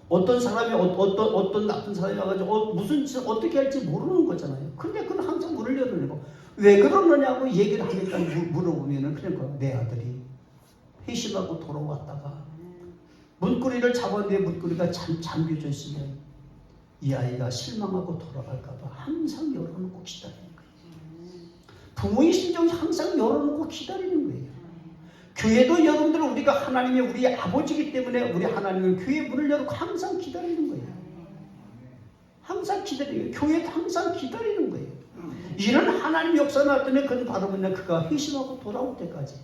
어떤 사람이 어떤 나쁜 사람이 와가지고 무슨 짓을 어떻게 할지 모르는 거잖아요. 근데 그는 항상 문을 열어놓고 왜 그러느냐고 얘기를 하니까 물어보면은 그러니까 내 아들이 회심하고 돌아왔다가 문고리를 잡았는데 문고리가 잠겨져 있으면 이 아이가 실망하고 돌아갈까봐 항상 열어놓고 기다리는 거예요. 부모의 심정이 항상 열어놓고 기다리는 거예요. 교회도 여러분들 우리가 하나님의 우리 아버지이기 때문에 우리 하나님은 교회 문을 열고 항상 기다리는 거예요. 항상 기다려요. 교회도 항상 기다리는 거예요. 이런 하나님 역사 나왔더니 그건 바로 뭐냐, 그가 회심하고 돌아올 때까지.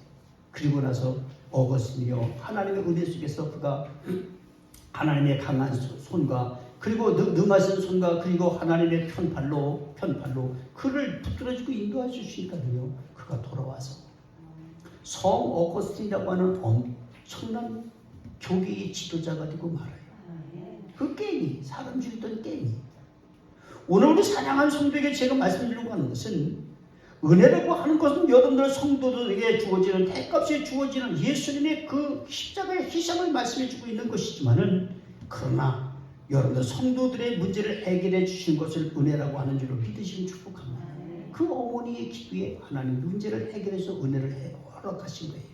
그리고 나서 어거스틴이요, 하나님의 은혜 속에서 그가 하나님의 강한 손과 그리고 능하신 손과 그리고 하나님의 편팔로 그를 붙들어주고 인도해 주시니까요, 그가 돌아와서 성 어거스틴이라고 하는 엄청난 교계의 지도자가 되고 말아요. 그 깽이, 사람 죽이던 깽이. 오늘 우리 사랑하는 성도에게 제가 말씀드리려고 하는 것은, 은혜라고 하는 것은 여러분들 성도들에게 주어지는, 대값이 주어지는 예수님의 그 십자가의 희생을 말씀해 주고 있는 것이지만은, 그러나 여러분들 성도들의 문제를 해결해 주신 것을 은혜라고 하는 줄로 믿으시면 축복합니다. 그 어머니의 기도에 하나님 문제를 해결해서 은혜를 허락하신 거예요.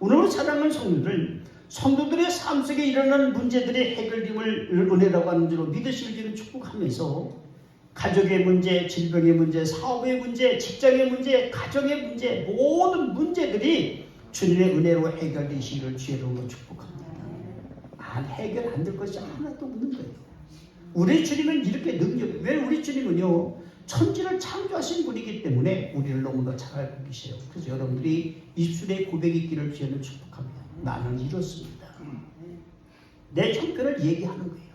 오늘 사랑하는 성도들의 삶 속에 일어나는 문제들의 해결됨을 은혜라고 하는 줄로 믿으실 줄을 축복하면서, 가족의 문제, 질병의 문제, 사업의 문제, 직장의 문제, 가정의 문제, 모든 문제들이 주님의 은혜로 해결되시기를 주의로 축복합니다. 해결 안 될 것이 하나도 없는 거예요. 우리 주님은 이렇게 왜 우리 주님은요, 천지를 창조하신 분이기 때문에 우리를 너무나 잘 알고 계세요. 그래서 여러분들이 입술에 고백이 있기를 주님은 축복합니다. 나는 이렇습니다. 내 형편을 얘기하는 거예요.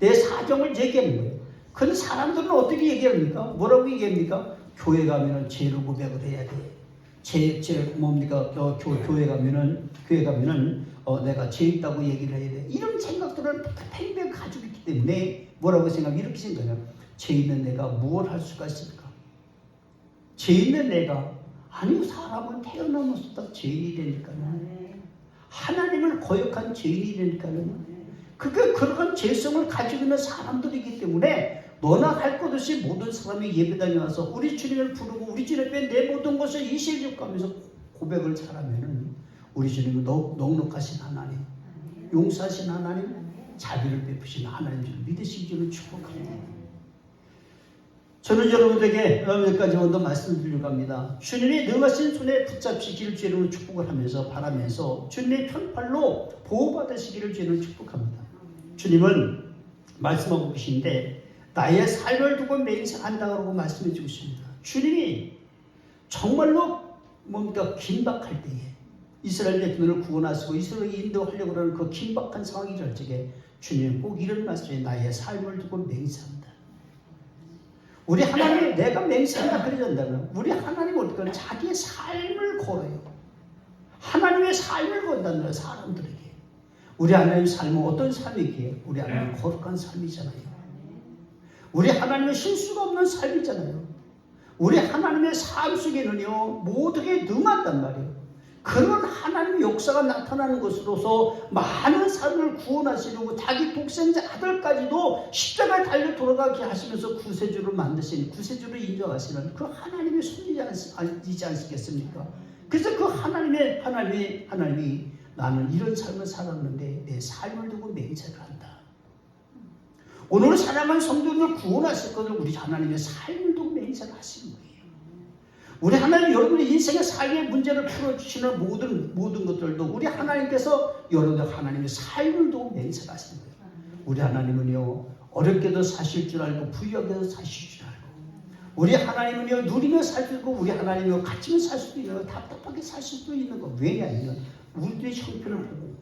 내 사정을 얘기하는 거예요. 근데 사람들은 어떻게 얘기합니까? 뭐라고 얘기합니까? 교회 가면은 죄를 고백을 해야 돼. 뭡니까? 교회 가면은 내가 죄 있다고 얘기를 해야 돼. 이런 생각들을 팽팽히 가지고 있기 때문에 뭐라고 이렇게 생각해요. 죄 있는 내가 무엇을 할 수가 있을까? 죄 있는 내가, 아니 사람은 태어나면서 죄인이 되니까요. 하나님을 거역한 죄인이 되니까요. 그러한 죄성을 가지고 있는 사람들이기 때문에 너나 할 것 없이 모든 사람이 예배당에 와서 우리 주님을 부르고 우리 주님 앞에 내 모든 것을 이실적하면서 고백을 잘하면은 우리 주님은 넉넉하신 하나님, 용서하신 하나님, 자비를 베푸신 하나님 줄 믿으신 줄을 축복합니다. 저는 여러분들에게 여기까지 먼저 말씀드리려고 합니다. 주님이 능하신 손에 붙잡히기를 주님을 축복을 하면서 바라면서 주님의 편팔로 보호받으시기를 주님을 축복합니다. 주님은 말씀하고 계신데 나의 삶을 두고 맹세한다고 말씀해 주고 있습니다. 주님이 정말로 긴박할 때에 이스라엘 백성을 구원하시고 이스라엘을 인도하려고 하는 그 긴박한 상황이 될 적에 주님은 꼭 이런 말씀에 나의 삶을 두고 맹세한다. 우리 하나님이 내가 맹세한다 그러잖아요. 우리 하나님은 어떻게 하냐? 자기의 삶을 걸어요. 하나님의 삶을 건다는 거예요, 사람들에게. 우리 하나님의 삶은 어떤 삶이기에? 우리 하나님은 거룩한 삶이잖아요. 우리 하나님은 실수가 없는 삶이잖아요. 우리 하나님의 삶 속에는요, 모든 게 능하단 말이에요. 그런 하나님의 역사가 나타나는 것으로서 많은 사람을 구원하시려고 자기 독생자 아들까지도 십자가에 달려 돌아가게 하시면서 구세주를 만드시는, 구세주를 인정하시는 그 하나님의 손이지 않겠습니까? 그래서 그 하나님이 나는 이런 삶을 살았는데 내 삶을 두고 맹세를 한다. 오늘 사랑하는 성도들을 구원하실 것을 우리 하나님의 삶을 두고 맹세를 하시는 거예요. 우리 하나님 여러분의 인생의 삶의 문제를 풀어주시는 모든 것들도 우리 하나님께서 여러분의 하나님의 삶을 두고 맹세를 하시는 거예요. 우리 하나님은요, 어렵게도 사실 줄 알고 부유하게도 사실 줄 알고, 우리 하나님은요, 누리며 살 수도 있고 우리 하나님은요, 갇히며 살 수도 있고 답답하게 살 수도 있는 거. 왜냐하면 우리들의 형편을 보고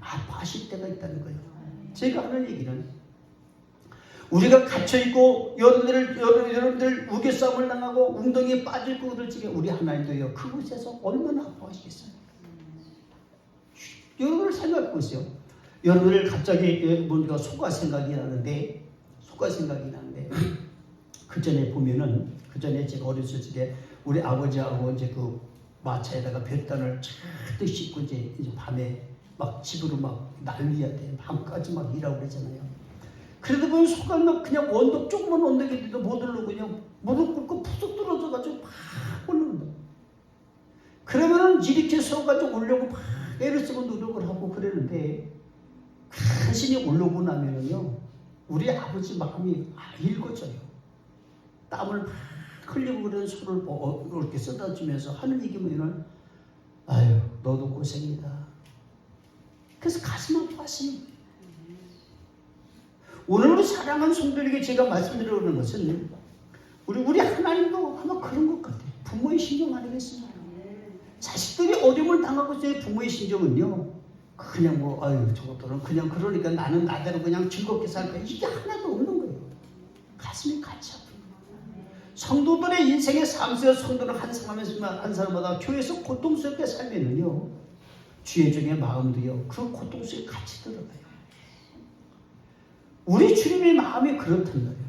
아파하실 때가 있다는 거예요. 제가 하는 얘기는 우리가 갇혀있고 여러분들 우겨싸움을 당하고 웅덩이에 빠져있고 그럴 적에 우리 하나님도요 그곳에서 얼마나 아파하시겠어요. 여러분을 생각해 보세요. 여러분들 갑자기 뭔가 소가 생각이 나는데 그 전에 보면은 그 전에 제가 어렸을 적에 우리 아버지하고 이제 그 마차에다가 뱃단을 잔뜩 싣고 이제 밤에 막 집으로 막 날려야 돼. 밤까지 막 일하고 그러잖아요. 그래도 보면 소가 막 그냥 원덕 조그만 원덕인데도 못 올라오고 그냥 무릎 꿇고 푸석 떨어져가지고 막 올라온다. 그러면은 이렇게 서가지고 올려고 막 애를 쓰고 노력을 하고 그러는데 간신히 올라오고 나면은요 우리 아버지 마음이 읽어져요. 땀을 막 흘리고 그런 소를 이렇게 쏟아주면서 하는 얘기 뭐냐면 아유 너도 고생이다. 그래서 가슴 아파하십니다. 오늘 우리 사랑하는 성도에게 제가 말씀드리는 것은 우리 하나님도 아마 그런 것 같아요. 부모의 신경 아니겠습니까? 자식들이 어려움을 당하고 있어요. 부모의 신경은요 그냥 뭐 아유 저것들은 그냥 그러니까 나는 나대로 그냥 즐겁게 살 거야. 이게 하나도 없는 거예요. 가슴이 같이 아픈 거예요. 성도들의 인생의 삶 속에서 성도는 한 사람마다 교회에서 고통스럽게 살면은요 주의 중에 마음도요 그 고통 속에 같이 들어가요. 우리 주님의 마음이 그렇단 말이에요.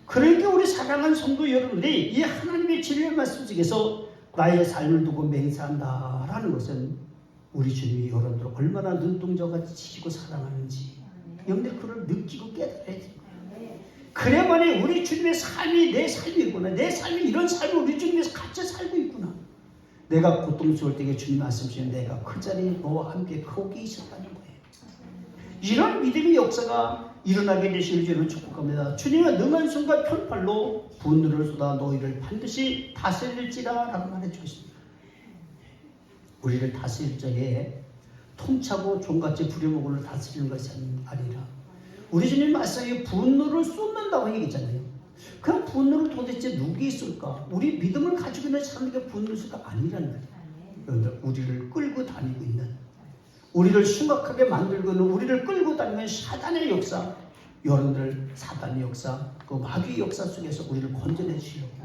그러니까 우리 사랑하는 성도 여러분들이 이 하나님의 진리의 말씀 속에서 나의 삶을 두고 맹세한다라는 것은 우리 주님이 여러분들을 얼마나 눈동자같이 지키고 사랑하는지 여러분들 그걸 느끼고 깨달아야 돼요. 그래야만이 우리 주님의 삶이 내 삶이구나. 내 삶이 이런 삶을 우리 주님에서 같이 살고 있구나. 내가 고통스러울 때에 주님 말씀하시는 내가 그 자리에 너와 함께 거기 있었다는 거예요. 이런 믿음의 역사가 일어나게 되시는 주님을 축복합니다. 주님은 능한 손과 편팔로 분노를 쏟아 너희를 반드시 다스릴지라 라고 말해주고 있습니다. 우리를 다스릴 적에 통차고 종같이 부려먹을 다스리는 것이 아니라 우리 주님 말씀에 분노를 쏟는다고 얘기했잖아요. 그 분노를 도대체 누구에 있을까? 우리 믿음을 가지고 있는 사람에게 분노가 아니라는 거예요. 여러분들 우리를 끌고 다니고 있는 우리를 심각하게 만들고 있는 우리를 끌고 다니는 사단의 역사 여러분들 사단의 역사 그 마귀의 역사 속에서 우리를 건져내 주시려고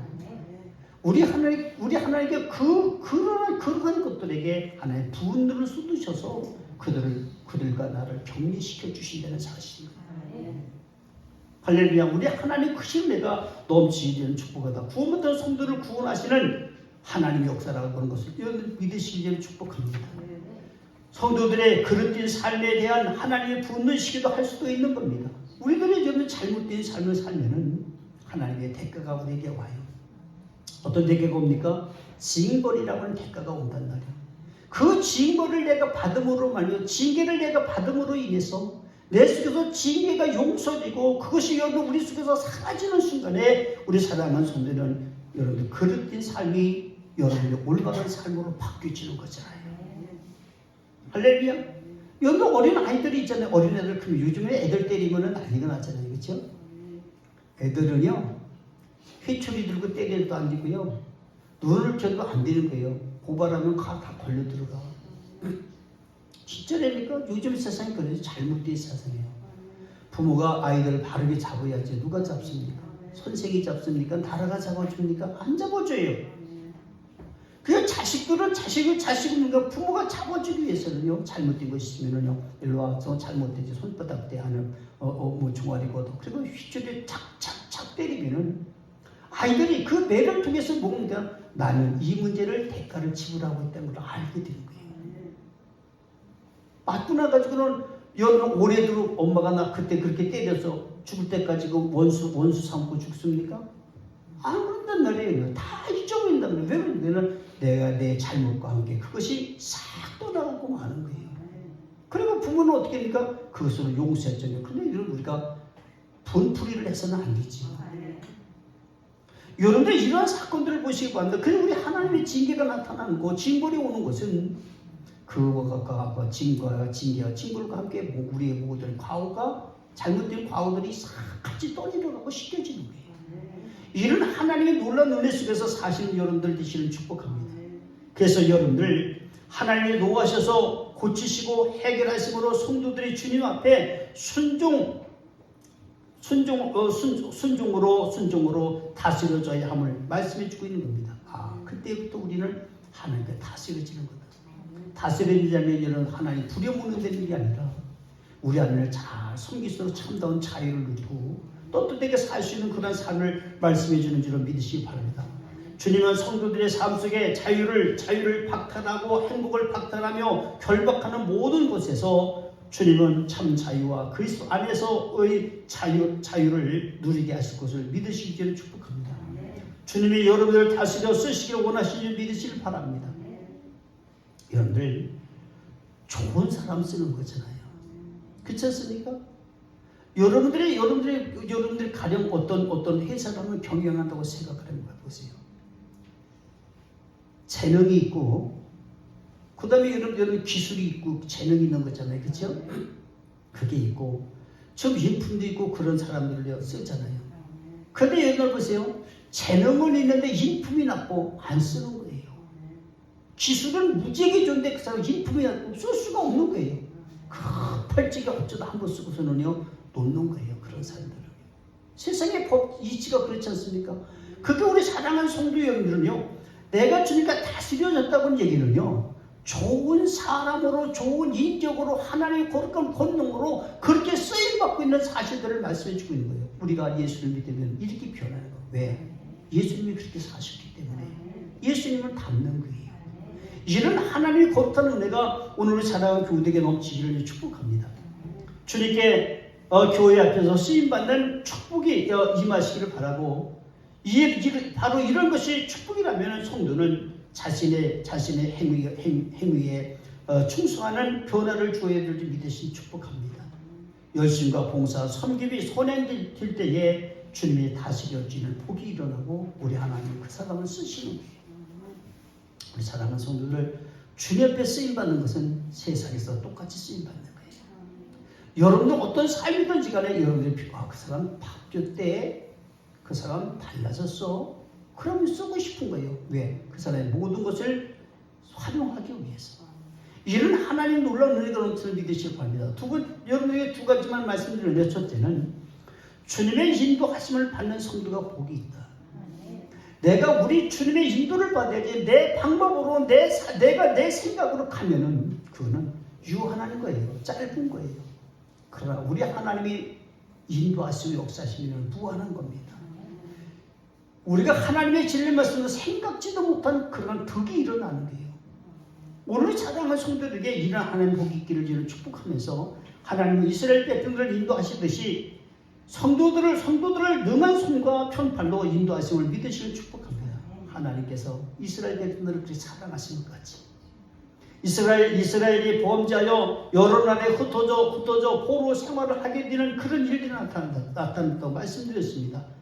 우리 하나님께 그러한 것들에게 하나의 분노를 쏟으셔서 그들과 나를 격리시켜 주신다는 사실입니다. 할렐루야. 우리 하나님 크신 은혜가 넘치는 축복하다. 구원받은 성도를 구원하시는 하나님의 역사라고 하는 것을 여러분 믿으시기를 축복합니다. 성도들의 그릇된 삶에 대한 하나님의 분노시기도 할 수도 있는 겁니다. 우리들이 좀 잘못된 삶을 살면은 하나님의 대가가 우리에게 와요. 어떤 대가가 옵니까? 징벌이라고 하는 대가가 온단 말이에요. 그 징벌을 내가 받음으로 말이요, 징계를 내가 받음으로 인해서 내 속에서 징계가 용서되고 그것이 여러분 우리 속에서 사라지는 순간에 우리 사랑하는 성도는 여러분들 그릇된 삶이 여러분의 올바른 삶으로 바뀌어지는 거잖아요. 할렐루야. 여러분 어린 아이들이 있잖아요. 어린 애들 그럼 요즘에 애들 때리면은 난리가 나잖아요. 그렇죠? 애들은요 회초리 들고 때려도 안 되고요 눈을 켜도 안 되는 거예요. 고발하면 다 걸려 들어가. 진짜라니까 요즘 세상이 그래서 잘못된 세상이에요. 부모가 아이들을 바르게 잡아야지. 누가 잡습니까? 선생이 잡습니까? 나라가 잡아줍니까? 안 잡아줘요. 그 자식을 부모가 잡아주기 위해서는요 잘못된 것이 있으면요 일로 와서 잘못되지 손바닥 대 하는 뭐 종아리거든. 그리고 휘줄에 착착착 때리면은 아이들이 그 매를 통해서 뭔가 나는 이 문제를 대가를 지불하고 있다는 걸 알게 되는 거예요. 맞고 나가지고는 여러분 올해도 엄마가 나 그때 그렇게 때려서 죽을 때까지 그 원수 삼고 죽습니까? 안 그런단 말이에요. 다 잊어버린단 말이에요. 왜 그러냐면 내가 내 잘못과 함께 그것이 싹 떠나가고 마는 거예요. 그리고 부모는 어떻게 합니까? 그것으로 용서했잖아요. 근데 이런 우리가 분풀이를 해서는 안 되지. 여러분들 이러한 사건들을 보시기 바랍니다. 그리고 우리 하나님의 징계가 나타나는 거, 징벌이 오는 것은 그와 징벌과 징벌과 함께 우리의 모든 과오가 잘못된 과오들이 싹 같이 떠내려가고 씻겨지는 거예요. 이런 하나님의 놀라운 은혜 속에서 사시는 여러분들 되시는 축복합니다. 그래서 여러분들 하나님이 노하셔서 고치시고 해결하심으로 성도들이 주님 앞에 순종으로 다스려져야 함을 말씀해 주고 있는 겁니다. 그때부터 우리는 하나님께 다스려지는 거다. 다스려지려면 이런 하나님 부려먹는 되는 게 아니라 우리 하나님을 잘 섬기도록 참다운 자유를 누리고 떳떳하게 살 수 있는 그런 삶을 말씀해 주는 줄을 믿으시기 바랍니다. 주님은 성도들의 삶 속에 자유를 박탈하고 행복을 박탈하며 결박하는 모든 곳에서 주님은 참 자유와 그리스도 안에서의 자유를 누리게 하실 것을 믿으시기를 축복합니다. 주님이 여러분들을 다스려 쓰시길 원하시는 믿으시길 바랍니다. 여러분들 좋은 사람 쓰는 거잖아요. 그렇지 않습니까? 여러분들이 가령 어떤 회사를 경영한다고 생각을 해봐 보세요. 재능이 있고 그 다음에 여러분 기술이 있고 재능이 있는 거잖아요. 그렇죠? 그게 있고 좀 인품도 있고 그런 사람들을 쓰잖아요. 그런데 여러분 보세요. 재능은 있는데 인품이 나쁘고 안 쓰는 거예요. 기술은 무지하게 좋은데 그 사람 인품이 나쁘고 쓸 수가 없는 거예요. 급할지게 어쩌다 한번 쓰고서는요 놓는 거예요. 그런 사람들은. 세상의 법 이치가 그렇지 않습니까? 그게 우리 사랑하는 성도 여러분들은요. 내가 주니까 다스려졌다는 얘기는요. 좋은 사람으로 좋은 인격으로 하나님의 거룩한 권능으로 그렇게 쓰임받고 있는 사실들을 말씀해 주고 있는 거예요. 우리가 예수를 믿으면 이렇게 변하는 거예요. 왜? 예수님이 그렇게 사셨기 때문에 예수님을 닮는 거예요. 이런 하나님의 거룩한 은혜가 오늘 우리 사랑하는 교우들에게 넘치기를 축복합니다. 주님께 교회 앞에서 쓰임받는 축복이 임하시기를 바라고 바로 이런 것이 축복이라면 성도는 자신의 행위에 충성하는 변화를 주어야 될 줄 믿으시 축복합니다. 열심과 봉사, 섬김이 선행될 때에 주님이 다스려지는 복이 일어나고 우리 하나님 그 사람을 쓰시는 거예요. 우리 사랑하는 성도들 주님 앞에 쓰임받는 것은 세상에서 똑같이 쓰임받는 거예요. 여러분들 어떤 삶이든지 간에 여러분들이 그 사람 바뀌었 때 그 사람 달라졌어. 그러면 쓰고 싶은 거예요. 왜? 그 사람의 모든 것을 활용하기 위해서. 이런 하나님 놀라운 은혜가 넘치는 믿으시기 바랍니다. 여러분에게 두 가지만 말씀드리는데 첫째는 주님의 인도하심을 받는 성도가 복이 있다. 내가 우리 주님의 인도를 받아야지 내 방법으로 내가 내 생각으로 가면은 그거는 유한한 거예요. 짧은 거예요. 그러나 우리 하나님이 인도하시고 역사하시면 무한한 겁니다. 우리가 하나님의 진리 말씀을 생각지도 못한 그런 덕이 일어나는 거예요. 오늘 사랑하는 성도들에게 이런 하나님 복이 있기를 저는 축복하면서 하나님은 이스라엘 백성들을 인도하시듯이 성도들을 능한 손과 편팔로 인도하심을 믿으시길 축복합니다. 하나님께서 이스라엘 백성들을 그렇게 사랑하신 것 같이 이스라엘이 범죄하여 여러 나라에 흩어져 포로 생활을 하게 되는 그런 일들이 나타난다고 말씀드렸습니다.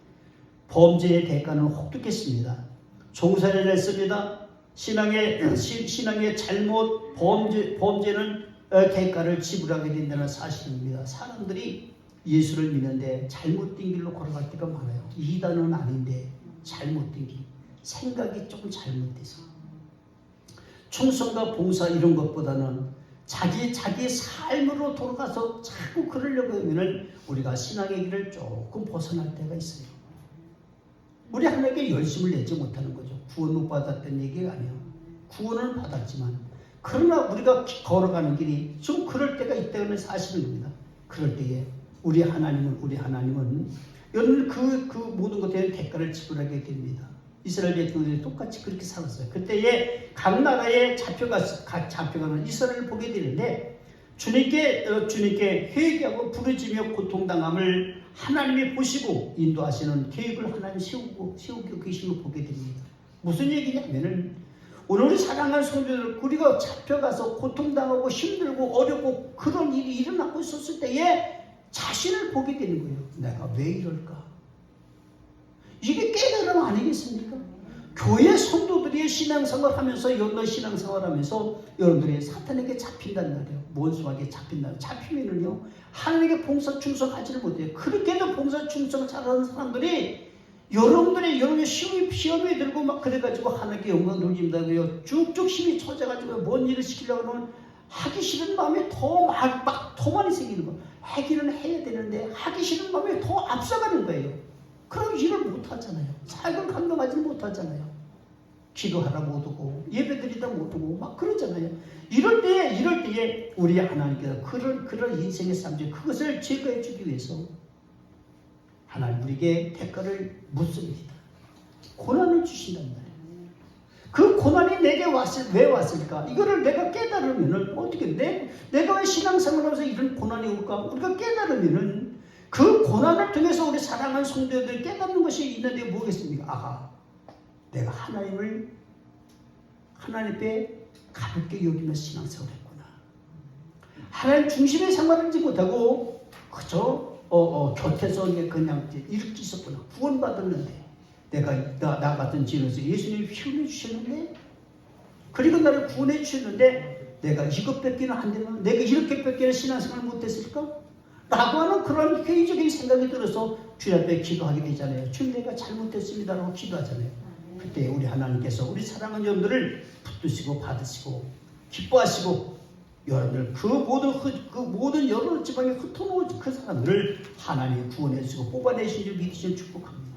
범죄의 대가는 혹독했습니다. 종살이를 했습니다. 신앙의 잘못, 범죄는 대가를 지불하게 된다는 사실입니다. 사람들이 예수를 믿는데 잘못된 길로 걸어갈 때가 많아요. 이단은 아닌데 잘못된 길, 생각이 조금 잘못돼서 충성과 봉사 이런 것보다는 자기 삶으로 돌아가서 자꾸 그러려고 하면 우리가 신앙의 길을 조금 벗어날 때가 있어요. 우리 하나님께 열심을 내지 못하는 거죠. 구원 못 받았다는 얘기가 아니에요. 구원은 받았지만 그러나 우리가 걸어가는 길이 좀 그럴 때가 있다는 사실인 겁니다. 그럴 때에 우리 하나님은 여러분 그 모든 것에 대한 대가를 지불하게 됩니다. 이스라엘 백성들이 똑같이 그렇게 살았어요. 그때에 각 나라에 잡혀가는 이스라엘을 보게 되는데 주님께 회개하고 부르짖으며 고통당함을 하나님이 보시고 인도하시는 계획을 하나님 세우고 계신 걸 보게 됩니다. 무슨 얘기냐면은 오늘 우리 사랑하는 성도들 우리가 잡혀가서 고통당하고 힘들고 어렵고 그런 일이 일어나고 있었을 때에 자신을 보게 되는 거예요. 내가 왜 이럴까? 이게 깨달음 아니겠습니까? 교회 성도들이 신앙생활 하면서 여러분들이 사탄에게 잡힌단 말이에요. 원수에게 잡힌다. 잡히면은요 하나님에게 봉사 충성하지를 못해요. 그렇게도 봉사 충성 잘하는 사람들이 여러분들의 시험에 들고 막 그래가지고 하나님께 영광 돌린다고요. 쭉쭉 힘이 쳐져가지고 뭔 일을 시키려고 하면 하기 싫은 마음에 더 많이 생기는 거예요. 하기는 해야 되는데 하기 싫은 마음에 더 앞서가는 거예요. 그럼 일을 못 하잖아요. 사역을 감당하지 못하잖아요. 기도하라 못 오고 예배드리다 못 오고 막 그러잖아요. 이럴 때에 우리 하나님께서 그런 인생의 삶 중에 그것을 제거해 주기 위해서 하나님 우리에게 대가를 묻습니다. 고난을 주신단 말이에요. 그 고난이 내게 왜 왔을까? 이거를 내가 깨달으면은 어떻게 내가 왜 신앙생활하면서 이런 고난이 올까? 우리가 깨달으면은 그 고난을 통해서 우리 사랑하는 성도들이 깨닫는 것이 있는데 뭐겠습니까? 아하, 내가 하나님 앞에 가볍게 여기며 신앙생활을 했구나. 하나님 중심의 생활을 하지 못하고 그저 곁에서 그냥 이렇게 있었구나. 구원받았는데 나 같은 죄에서 예수님이 피 흘려주셨는데 그리고 나를 구원해 주셨는데 내가 이것밖에는 안 되면 내가 이렇게밖에는 신앙생활을 못했을까? 라고 하는 그런 회의적인 생각이 들어서 주님 앞에 기도하게 되잖아요. 주님 내가 잘못했습니다 라고 기도하잖아요. 그때 우리 하나님께서 우리 사랑하는 여러분들을 붙드시고 받으시고 기뻐하시고 여러분들 그 모든 여러 지방에 흩어놓은 그 사람들을 하나님이 구원해 주시고 뽑아내신 줄 믿으시는 축복합니다.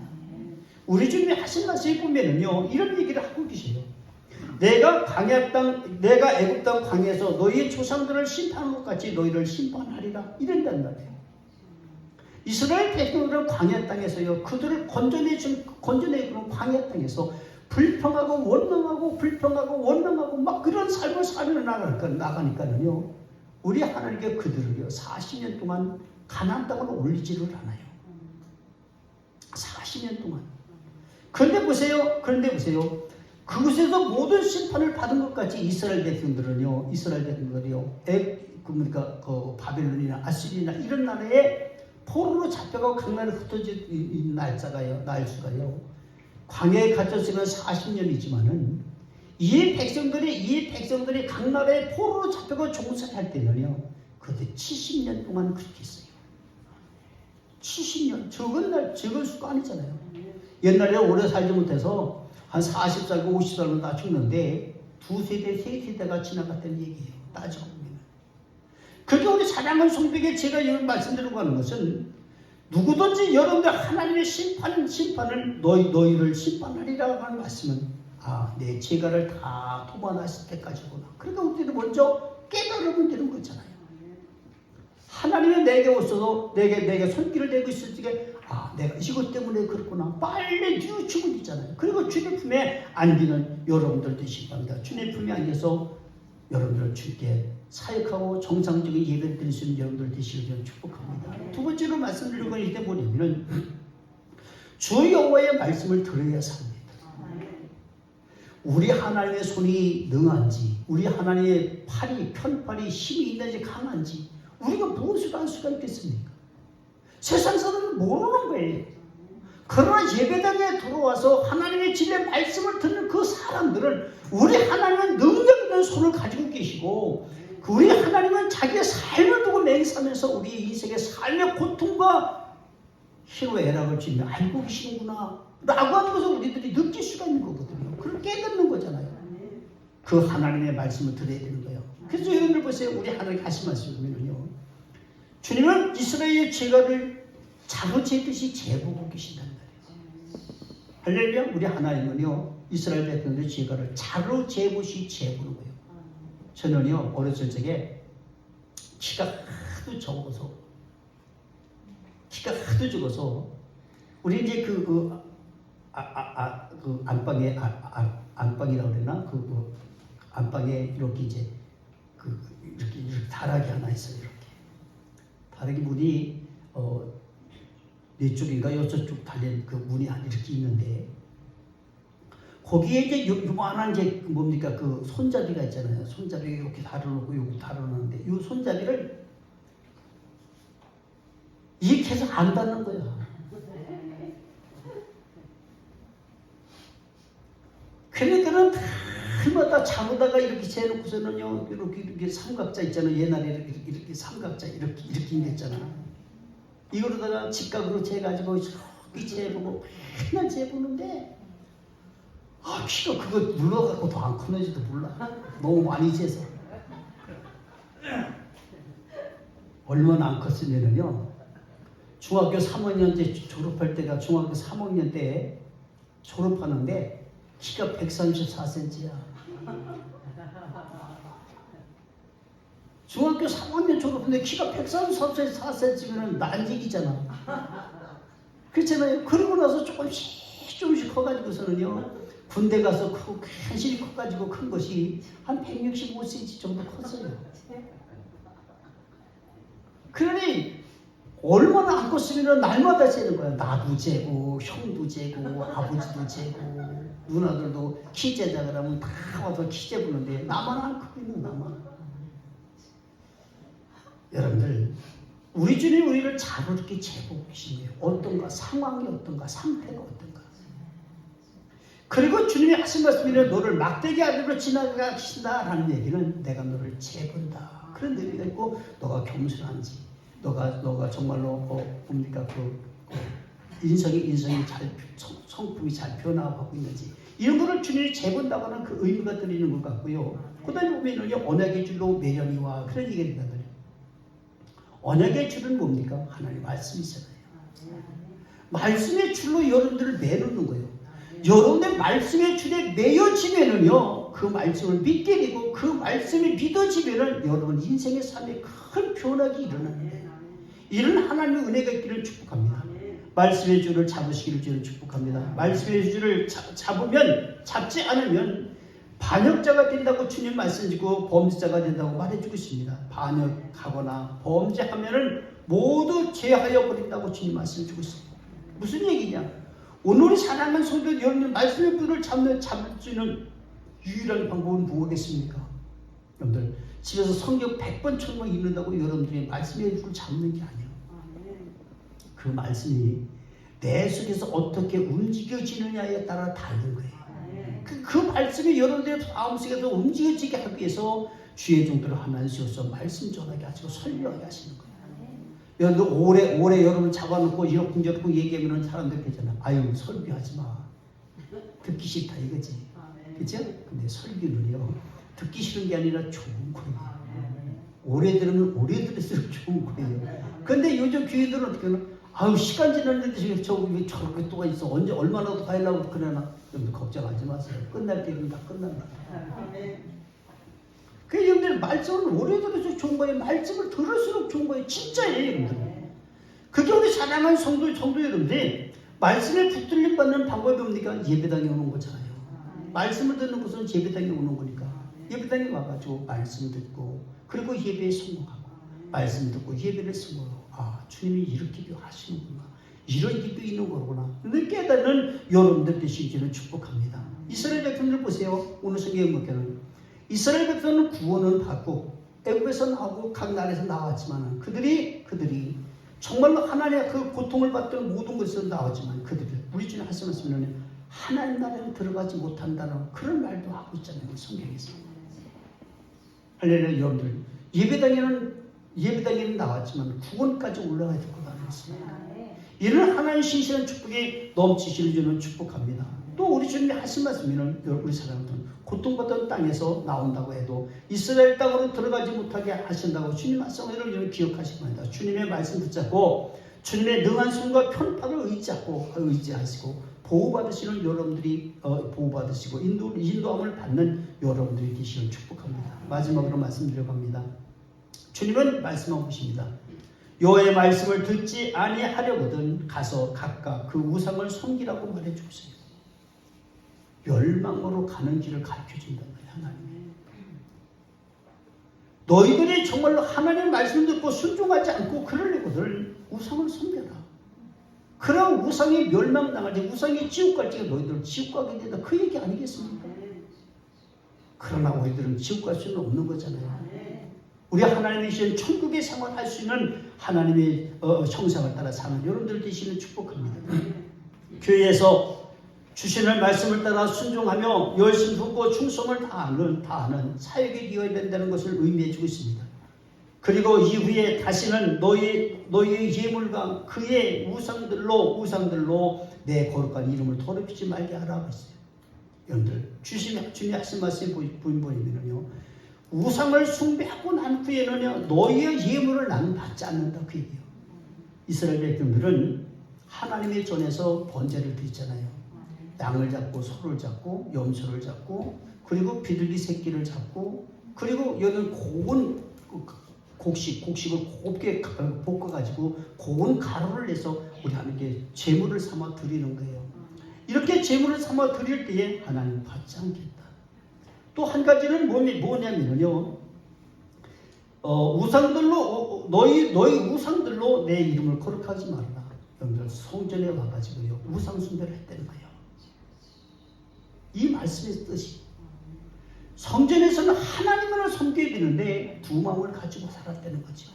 우리 주님이 하신 말씀에 보면은요 이런 얘기를 하고 계세요. 내가 애굽 땅 광야에서 너희의 조상들을 심판한 것 같이 너희를 심판하리라 이런단 말이에요. 이스라엘 백성들은 광야 땅에서요 그들을 건져내주는 광야 땅에서 불평하고 원망하고 막 그런 삶을 살며 나가니까는요 우리 하나님께 그들을요 40년 동안 가나안 땅으로 올리지를 않아요. 40년 동안. 그런데 보세요. 그곳에서 모든 심판을 받은 것 같이 이스라엘 백성들이요 바벨론이나 아수리나 이런 나라에 포로로 잡혀가고 강나라에 흩어진 날수가요 광야에 갇혔으면 40년이지만은 이 백성들이 강나라에 포로로 잡혀가고 종살할 때는요 그때 70년 동안 그렇게 했어요. 70년 적은 수가 아니잖아요. 옛날에 오래 살지 못해서 한 40살고 50살로 다 죽는데 두세대 세세대가 지나갔다는 얘기예요. 따지고 보면. 그렇게 우리 사랑하는 성도에게 제가 이런 말씀드리고 하는 것은 누구든지 여러분들 하나님의 심판을 너희를 심판하리라고 하는 말씀은 내 죄가를 다 도반하실 때까지구나. 그러니까 우리는 먼저 깨달으면 되는 거잖아요. 하나님이 내게 오셔서 내게 손길을 대고 있을 적에 내가 이것 때문에 그렇구나. 빨리 뉘우치고 있잖아요. 그리고 주님 품에 안기는 여러분들 되시기 바랍니다. 주님 품에 안겨서 여러분들 주께 사역하고 정상적인 예배를 드릴 수 있는 여러분들 되시기를 축복합니다. 두 번째로 말씀드리는 건 이때 뭐냐면 주 여호와의 말씀을 들어야 삽니다. 우리 하나님의 손이 능한지 우리 하나님의 편팔이 힘이 있는지 강한지 우리가 무엇을 알 수가 있겠습니까? 세상 사람은 모르는 거예요. 그러나 예배당에 들어와서 하나님의 진리의 말씀을 듣는 그 사람들은 우리 하나님은 능력 있는 손을 가지고 계시고 우리 하나님은 자기의 삶을 두고 맹세하면서 우리의 인생의 삶의 고통과 희로 애락을 지며 알고 계시는구나 라고 하는 것을 우리들이 느낄 수가 있는 거거든요. 그걸 깨닫는 거잖아요. 그 하나님의 말씀을 들어야 되는 거예요. 그래서 여러분들 보세요. 우리 하나님 하신 말씀을 보면요 주님은 이스라엘의 죄가를 자로 재듯이 재보고 계신단 말이에요. 할렐루야. 우리 하나님은요 이스라엘 백성들의 죄가를 자로 재보시 재보는 거예요. 저는요 어렸을 적에 키가 하도 적어서 우리 이제 안방이라고 그러나 안방에 이렇게 이제 이렇게 다락이 하나 있어요. 이렇게 다락이 문이 4쪽인가 6쪽 달린 그 문이 이렇게 있는데 거기에 이제 요만한 이제 뭡니까 그 손잡이가 있잖아요. 손잡이 이렇게 달아놓고 여기 달아놓는데 이 손잡이를 이렇게 해서 안 닿는 거야. 그러니까는 날마다 자고다가 이렇게 재놓고서는요 이렇게 삼각자 있잖아요. 옛날에 이렇게 삼각자 이렇게 있잖아. 이거로다가 직각으로 재가지고 재보고 맨날 재보는데 키가 그거 눌러갖고 더 안 커는지도 몰라. 너무 많이 재서. 얼마나 안 컸으면은요, 중학교 3학년 때 졸업할 때가 중학교 3학년 때 졸업하는데 키가 134cm야. 중학교 3학년 졸업했는데 키가 134cm면 난직이잖아. 그렇잖아요. 그러고 나서 조금씩 커가지고서는요, 군대 가서 크고 간신히 커가지고 큰 것이 한 165cm 정도 컸어요. 그러니 얼마나 안 컸으면 날마다 재는 거야. 나도 재고 형도 재고 아버지도 재고 누나들도 키 재자 그러면 다 와서 키 재보는데 나만 안 크고 있는 나만. 여러분들, 우리 주님 우리를 잘 이렇게 재보고 계시네요. 어떤가, 상황이 어떤가, 상태가 어떤가. 그리고 주님이 하신 말씀이는 너를 막대기 아래로 지나가신다라는 얘기는 내가 너를 재본다. 그런 의미가 있고, 너가 겸손한지, 너가 정말로 뭡니까 인성이 잘 성품이 잘 변화하고 있는지 이런 거를 주님이 재본다고 하는 그 의미가 들리는 것 같고요. 그다음에 보면은요, 언약의 줄로 매련이와 그런 얘기가 있거든요. 언약의 줄은 뭡니까? 하나님 말씀이잖아요. 말씀의 줄로 여러분들을 매놓는 거예요. 여러분의 말씀의 줄에 매여지면은요, 그 말씀을 믿게 되고 그 말씀이 믿어지면은 여러분 인생의 삶에 큰 변화가 일어납니다. 이런 하나님의 은혜가 있기를 축복합니다. 말씀의 줄을 잡으시기를 저는 축복합니다. 말씀의 줄을 잡지 않으면 반역자가 된다고 주님 말씀이고 범죄자가 된다고 말해주고 있습니다. 반역하거나 범죄하면은 모두 죄하여 버린다고 주님 말씀해주고 있습니다. 무슨 얘기냐? 오늘 사랑하는 성도 여러분, 말씀의 불을 잡을 수 있는 유일한 방법은 무엇이겠습니까? 여러분들 집에서 성경 100번 1000번 읽는다고 여러분들이 말씀의 불을 잡는 게 아니에요. 그 말씀이 내 속에서 어떻게 움직여지느냐에 따라 다른 거예요. 그 말씀이 여러분들의 마음속에서 움직여지게 하기 위해서 주의 종들을 하나님 씌워서 말씀 전하게 하시고 설교하게 하시는 거예요. 여러분들 오래 여러분 잡아놓고 이렇고 얘기하면 사람들 그러잖아. 아유, 설교하지 마. 듣기 싫다 이거지. 그죠? 근데 설교는요, 듣기 싫은 게 아니라 좋은 거예요. 오래 들으면 오래 들을수록 좋은 거예요. 근데 요즘 교회들은 어떻게 하나? 아유, 시간 지났는데 저기 저렇게 또가 있어. 언제 얼마나 더 가려고 그러나. 여러분 걱정하지 마세요. 끝날 때는 다 끝난다. 그 여러분들 말씀을 오래 들을수록 좋은 거예요. 말씀을 들을수록 좋은 거예요. 진짜예요, 여러분들. 그게 우리 사랑하는 성도 여러분들, 말씀에 붙들림 받는 방법이 뭡니까? 예배당에 오는 거잖아요. 말씀을 듣는 것은 예배당에 오는 거니까. 예배당에 와가지고 말씀 듣고, 그리고 예배에 성공하고, 말씀 듣고 예배를 성공하고, 아, 주님이 이렇게 하시는구나. 이런 기도 있는 거구나. 근데 깨닫는 여러분들 되시기를 축복합니다. 이스라엘 백성들 보세요. 오늘 성경에 보면 이스라엘 백성은 구원은 받고 애굽에서 나오고 각 나라에서 나왔지만 그들이 정말로 하나님의 그 고통을 받던 모든 것에서 나왔지만 그들이 우리 주님 하시면 하나님 나라에 들어가지 못한다는 그런 말도 하고 있잖아요. 성경에서. 할렐루야. 여러분들, 예배당에는 나왔지만 구원까지 올라가야 될 것 같습니다. 이런 하나님의 신실한 축복이 넘치시는 줄은 축복합니다. 또 우리 주님이 하신 말씀에는 우리 사람들은 고통받던 땅에서 나온다고 해도 이스라엘 땅으로 들어가지 못하게 하신다고 주님 말씀을 기억하시기 바랍니다. 주님의 말씀 붙잡고 주님의 능한 손과 편파를 의지하시고 보호받으시는 여러분들이 보호받으시고 인도함을 받는 여러분들이 되시길 축복합니다. 마지막으로 말씀드려갑니다. 주님은 말씀하고 계십니다. 여호와의 말씀을 듣지 아니하려거든 가서 각각 그 우상을 섬기라고 말해주세요. 멸망으로 가는 길을 가르쳐준단 말이에요. 하나님이. 너희들이 정말로 하나님의 말씀을 듣고 순종하지 않고 그러려거든 우상을 섬겨라. 그럼 우상이 멸망당하지, 우상이 지옥 갈지가 너희들 지옥 가게 된다. 그 얘기 아니겠습니까? 그러나 우리들은 지옥 갈 수는 없는 거잖아요. 우리 하나님이 주신 천국의 생활할 수 있는 하나님의 형상을 따라 사는 여러분들 되시는 축복합니다. 교회에서 주시는 말씀을 따라 순종하며 열심 품고 충성을 다하는 사역이 되어야 된다는 것을 의미해 주고 있습니다. 그리고 이후에 다시는 너희의 예물과 그의 우상들로 내 거룩한 이름을 더럽히지 말게 하라고 했어요. 여러분들 주님이 하신 말씀이 보이면요, 우상을 숭배하고 난 후에는요, 너희의 예물을 나는 받지 않는다 그 얘기예요. 이스라엘 백성들은 하나님의 전에서 번제를 드리잖아요. 양을 잡고 소를 잡고 염소를 잡고 그리고 비둘기 새끼를 잡고 그리고 여기는 고운 곡식을 곱게 볶아가지고 고운 가루를 내서 우리 하나님께 제물을 삼아 드리는 거예요. 이렇게 제물을 삼아 드릴 때에 하나님 받지 않겠다. 또 한 가지는 뭐냐면요, 우상들로 너희 우상들로 내 이름을 거룩하지 말라. 여러분들 성전에 와가지고요 우상 숭배를 했다는 거예요. 이 말씀의 뜻이 성전에서는 하나님을 섬겨야 되는데 두 마음을 가지고 살았다는 거죠.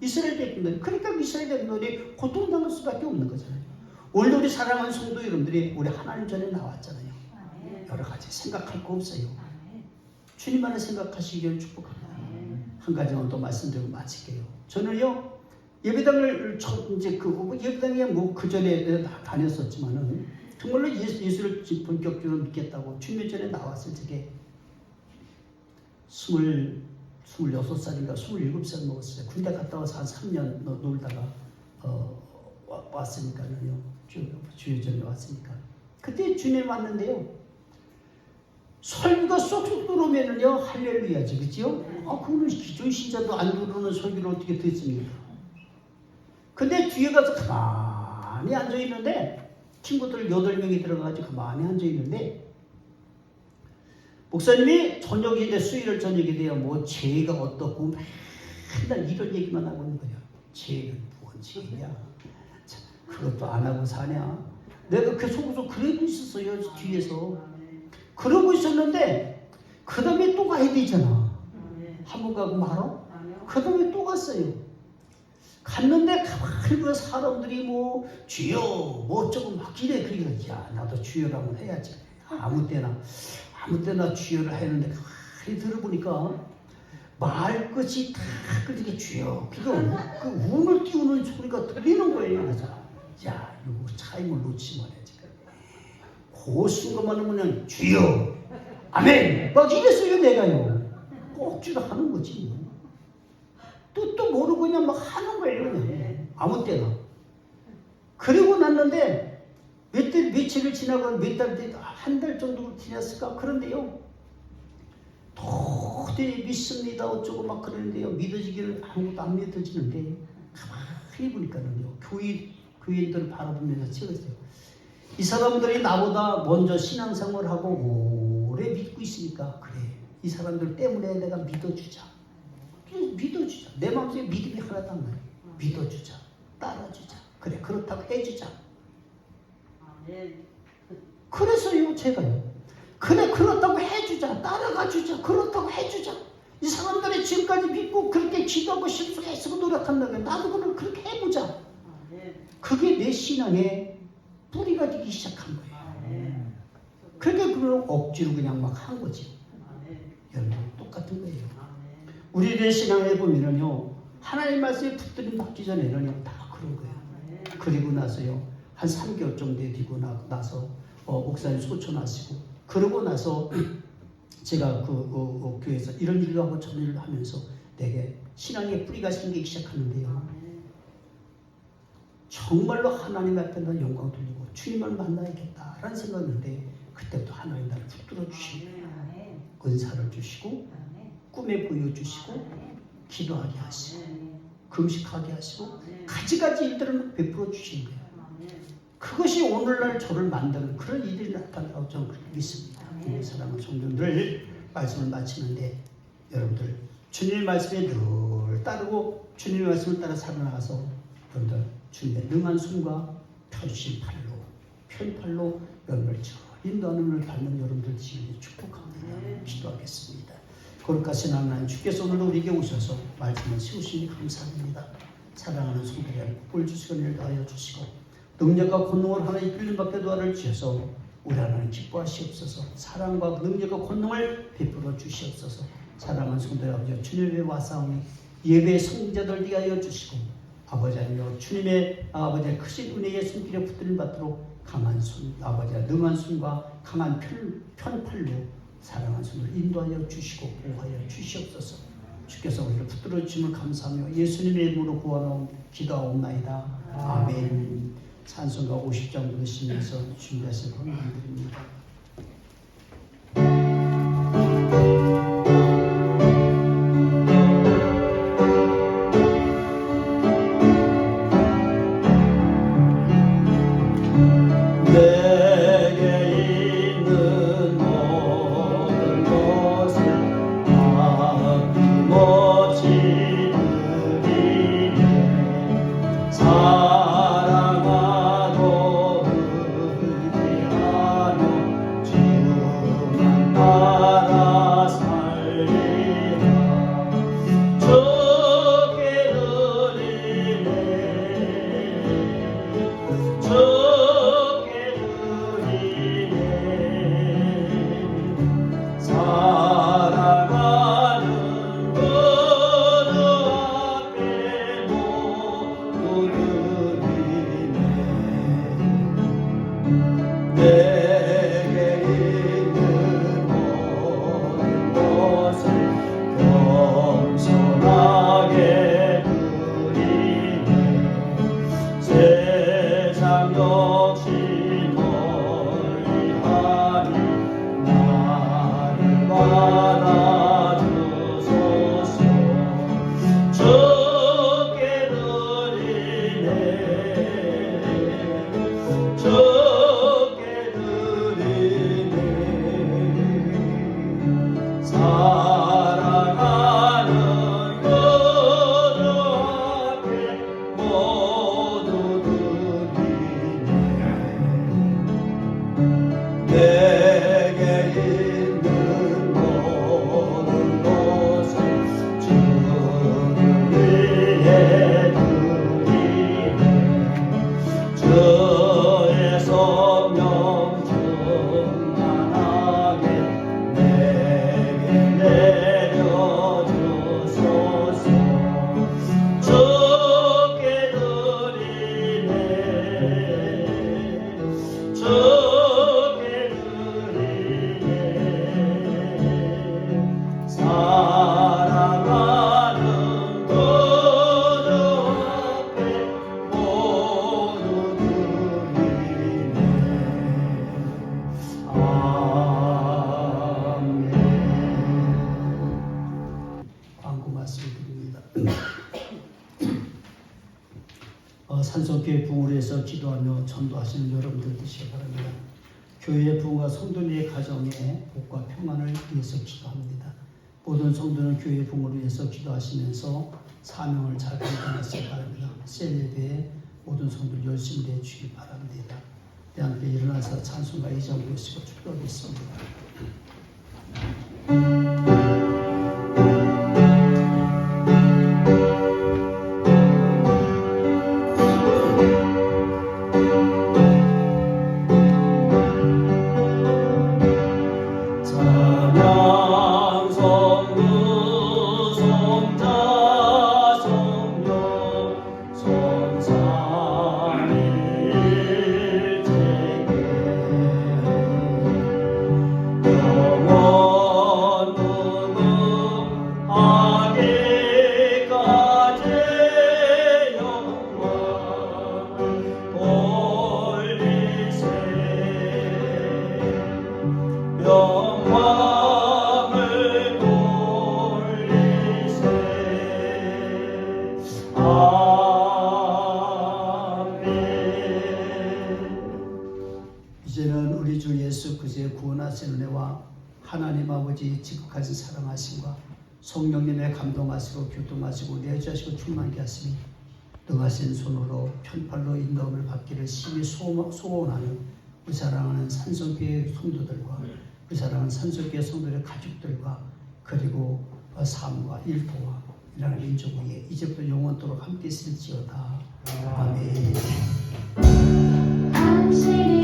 이스라엘 백성들, 그러니까 이스라엘 백성들이 고통당할 수밖에 없는 거잖아요. 오늘 우리 사랑하는 성도 여러분들이 우리 하나님 전에 나왔잖아요. 여러 가지 생각할 거 없어요. 주님만을 생각하시기를 축복합니다. 한 가지만 또 말씀드리고 마칠게요. 저는요 예배당을 이제 예배당에 그 전에 다녔었지만은 정말로 예수를 본격적으로 믿겠다고 주님 전에 나왔을 적에 26살인가 27살 먹었어요. 군대 갔다 와서 한 3년 놀다가 왔으니까요. 주여 전에 왔으니까. 그때 주님 왔는데요. 설교가 쏙쏙 들어오면은요 할렐루야지, 그죠? 그거는 기존 신자도 안 들어오는 설교를 어떻게 듣습니까? 근데 뒤에 가서 가만히 앉아 있는데 친구들 8명이 들어가가지고 가만히 앉아 있는데 목사님이 저녁에 수요일 저녁에 돼요. 뭐 죄가 어떻고 맨날 이런 얘기만 하고 있는 거야. 죄는 무슨 죄냐? 그것도 안 하고 사냐? 내가 그 속으로 그러고 있었어요. 뒤에서 그러고 있었는데 그 다음에 또 가야 되잖아. 한 번 가고 말어? 그 다음에 또 갔어요. 갔는데 가만히 그 사람들이 뭐 주여 뭐 어쩌고 막 이래. 그러니까 야 나도 주여라고 해야지. 아무 때나 주여를 했는데 가만히 들어보니까 말끝이 다 그렇게 주여 그 운을 띄우는 소리가 들리는 거예요. 그래서 야 이거 차임을 놓치면 해야지. 그 순간만 그냥 주여 아멘 막 이랬어요. 내가요 꼭지로 하는 거지. 뜻도 모르고 그냥 막 하는 거예요. 그냥. 아무 때나. 그리고 났는데 며칠을 지나고 한 달 정도 지났을까? 그런데요 도저히 믿습니다 어쩌고 막 그러는데요 믿어지기를 아무것도 안 믿어지는데 가만히 보니까는요 교인들을 바라보면서 찍었어요. 이 사람들이 나보다 먼저 신앙생활을 하고 오래 믿고 있으니까 그래 이 사람들 때문에 내가 믿어주자. 내 마음속에 믿음이 하나도 안 나요. 믿어주자, 따라주자, 그래 그렇다고 해주자. 그래서요 제가요 그래 그렇다고 해주자, 따라가주자, 그렇다고 해주자. 이 사람들이 지금까지 믿고 그렇게 기도하고 실수했고 노력한다고 나도 그럼 그렇게 해보자. 그게 내 신앙의 뿌리가 되기 시작한 거예요. 그렇게 그걸 억지로 그냥 막 한 거지. 여러분 똑같은 거예요. 우리의 신앙에 보면은요 하나님 말씀에 붙들림 받기 전에는요 다 그런 거예요. 그리고 나서요 한 3개월 정도 되고 나서 목사님 소천하시고 그러고 나서 제가 그 교회에서 이런 일도 하고 저런 일도 하면서 내게 신앙의 뿌리가 생기기 시작하는데요. 정말로 하나님 앞에다 영광 돌리고 주님을 만나야겠다라는 생각이었는데 그때부터 하나님 나를 붙들어 주시고 은사를 주시고 꿈에 보여주시고 기도하게 하시고 금식하게 하시고 가지가지 일들을 베풀어 주시는 거예요. 그것이 오늘날 저를 만드는 그런 일들이 나타나고 저는 그렇게 믿습니다. 사랑하는 성도들 말씀을 마치는데 여러분들 주님의 말씀에 늘 따르고 주님의 말씀을 따라 살아나가서 여러분들 주님의 능한 손과 펴주신 편팔로 여러분을 인도하는 은혜를 받는 여러분들 지금 축복합니다. 기도하겠습니다. 거룩하신 하나님 주께서 오늘 우리에게 오셔서 말씀을 세우시니 감사합니다. 사랑하는 성도들 볼 주시고 일도 하여 주시고 능력과 권능을 하나 이끌림 받게 도와를 주셔서 우리 하나님 기뻐하시옵소서. 사랑과 능력과 권능을 베풀어 주시옵소서. 사랑하는 성도들 아버지 주님의 와사오니 예배 성자들 위하여 주시고 아버지 하나님 주님의 아버지 크신 은혜의 손길에 붙들림 받도록 강한 손 아버지 능한 손과 강한 편팔로 사랑한 손을 인도하여 주시고 보호하여 주시옵소서. 주께서 우리를 붙들어 주심을 감사하며 예수님의 이름으로 구하노 기도하옵나이다. 아멘. 찬송가 50장 부르시면서 준비하실 분을 드립니다. 내게 있는 모든 것을 아낌없이 드리네. 사랑하고 의지하며 주만 따라 살리라. 주께 드리네. 주께 드리네. 사랑하는 그들 앞에 모두 드리네. 내게 있는 모든 것을 겸손하게 드리네. 세상 역시 멀리하니 나를 받아주소서. 주께 드리네. 주께 드리네. 사랑하는 그들 앞에 모두 드리네. 내게 있는 모든 것을 주를 위해 드리네. 주의 성령 충만하게 내게 내려주소서. 주께 드리네. 주께 드리네. 사랑하는 그들 앞에 모두 드리네. 아멘. 광고 말씀드립니다. 산성교회 부흥을 위해서 기도하며 전도하시는 여러분들 되시기 바랍니다. 교회의 부흥과 성도님의 가정의 복과 평안을 위해서 기도합니다. 모든 성도는 교회의 부흥을 위해서 기도하시면서 사명을 잘 감당하시기 바랍니다. 셀예배에 모든 성도들 열심히 해주시기 바랍니다. 함께 일어나서 찬송가 2장 부르시고 축도하겠습니다. 찬양 성부 성자 성령 성삼일체계 영원 무궁하기까지 영광을 돌리세. 영광을 돌리세. 아멘. 이제는 우리 주 예수 그리스도의 구원하신 은혜와 하나님 아버지 지극하신 사랑하심과 성령님의 감동하시고 교통하시고 내주하시고 충만케 하시니 능하신 손으로 편팔로 인도함을 받기를 심히 소원하는 우리 사랑하는 산성교회 성도들과 우리 사랑하는 산성교회 성도들의 가족들과 그리고 삶과 일터와 이라는 민족 위에 이제부터 영원토록 함께 있을지어다. 아멘. 당신이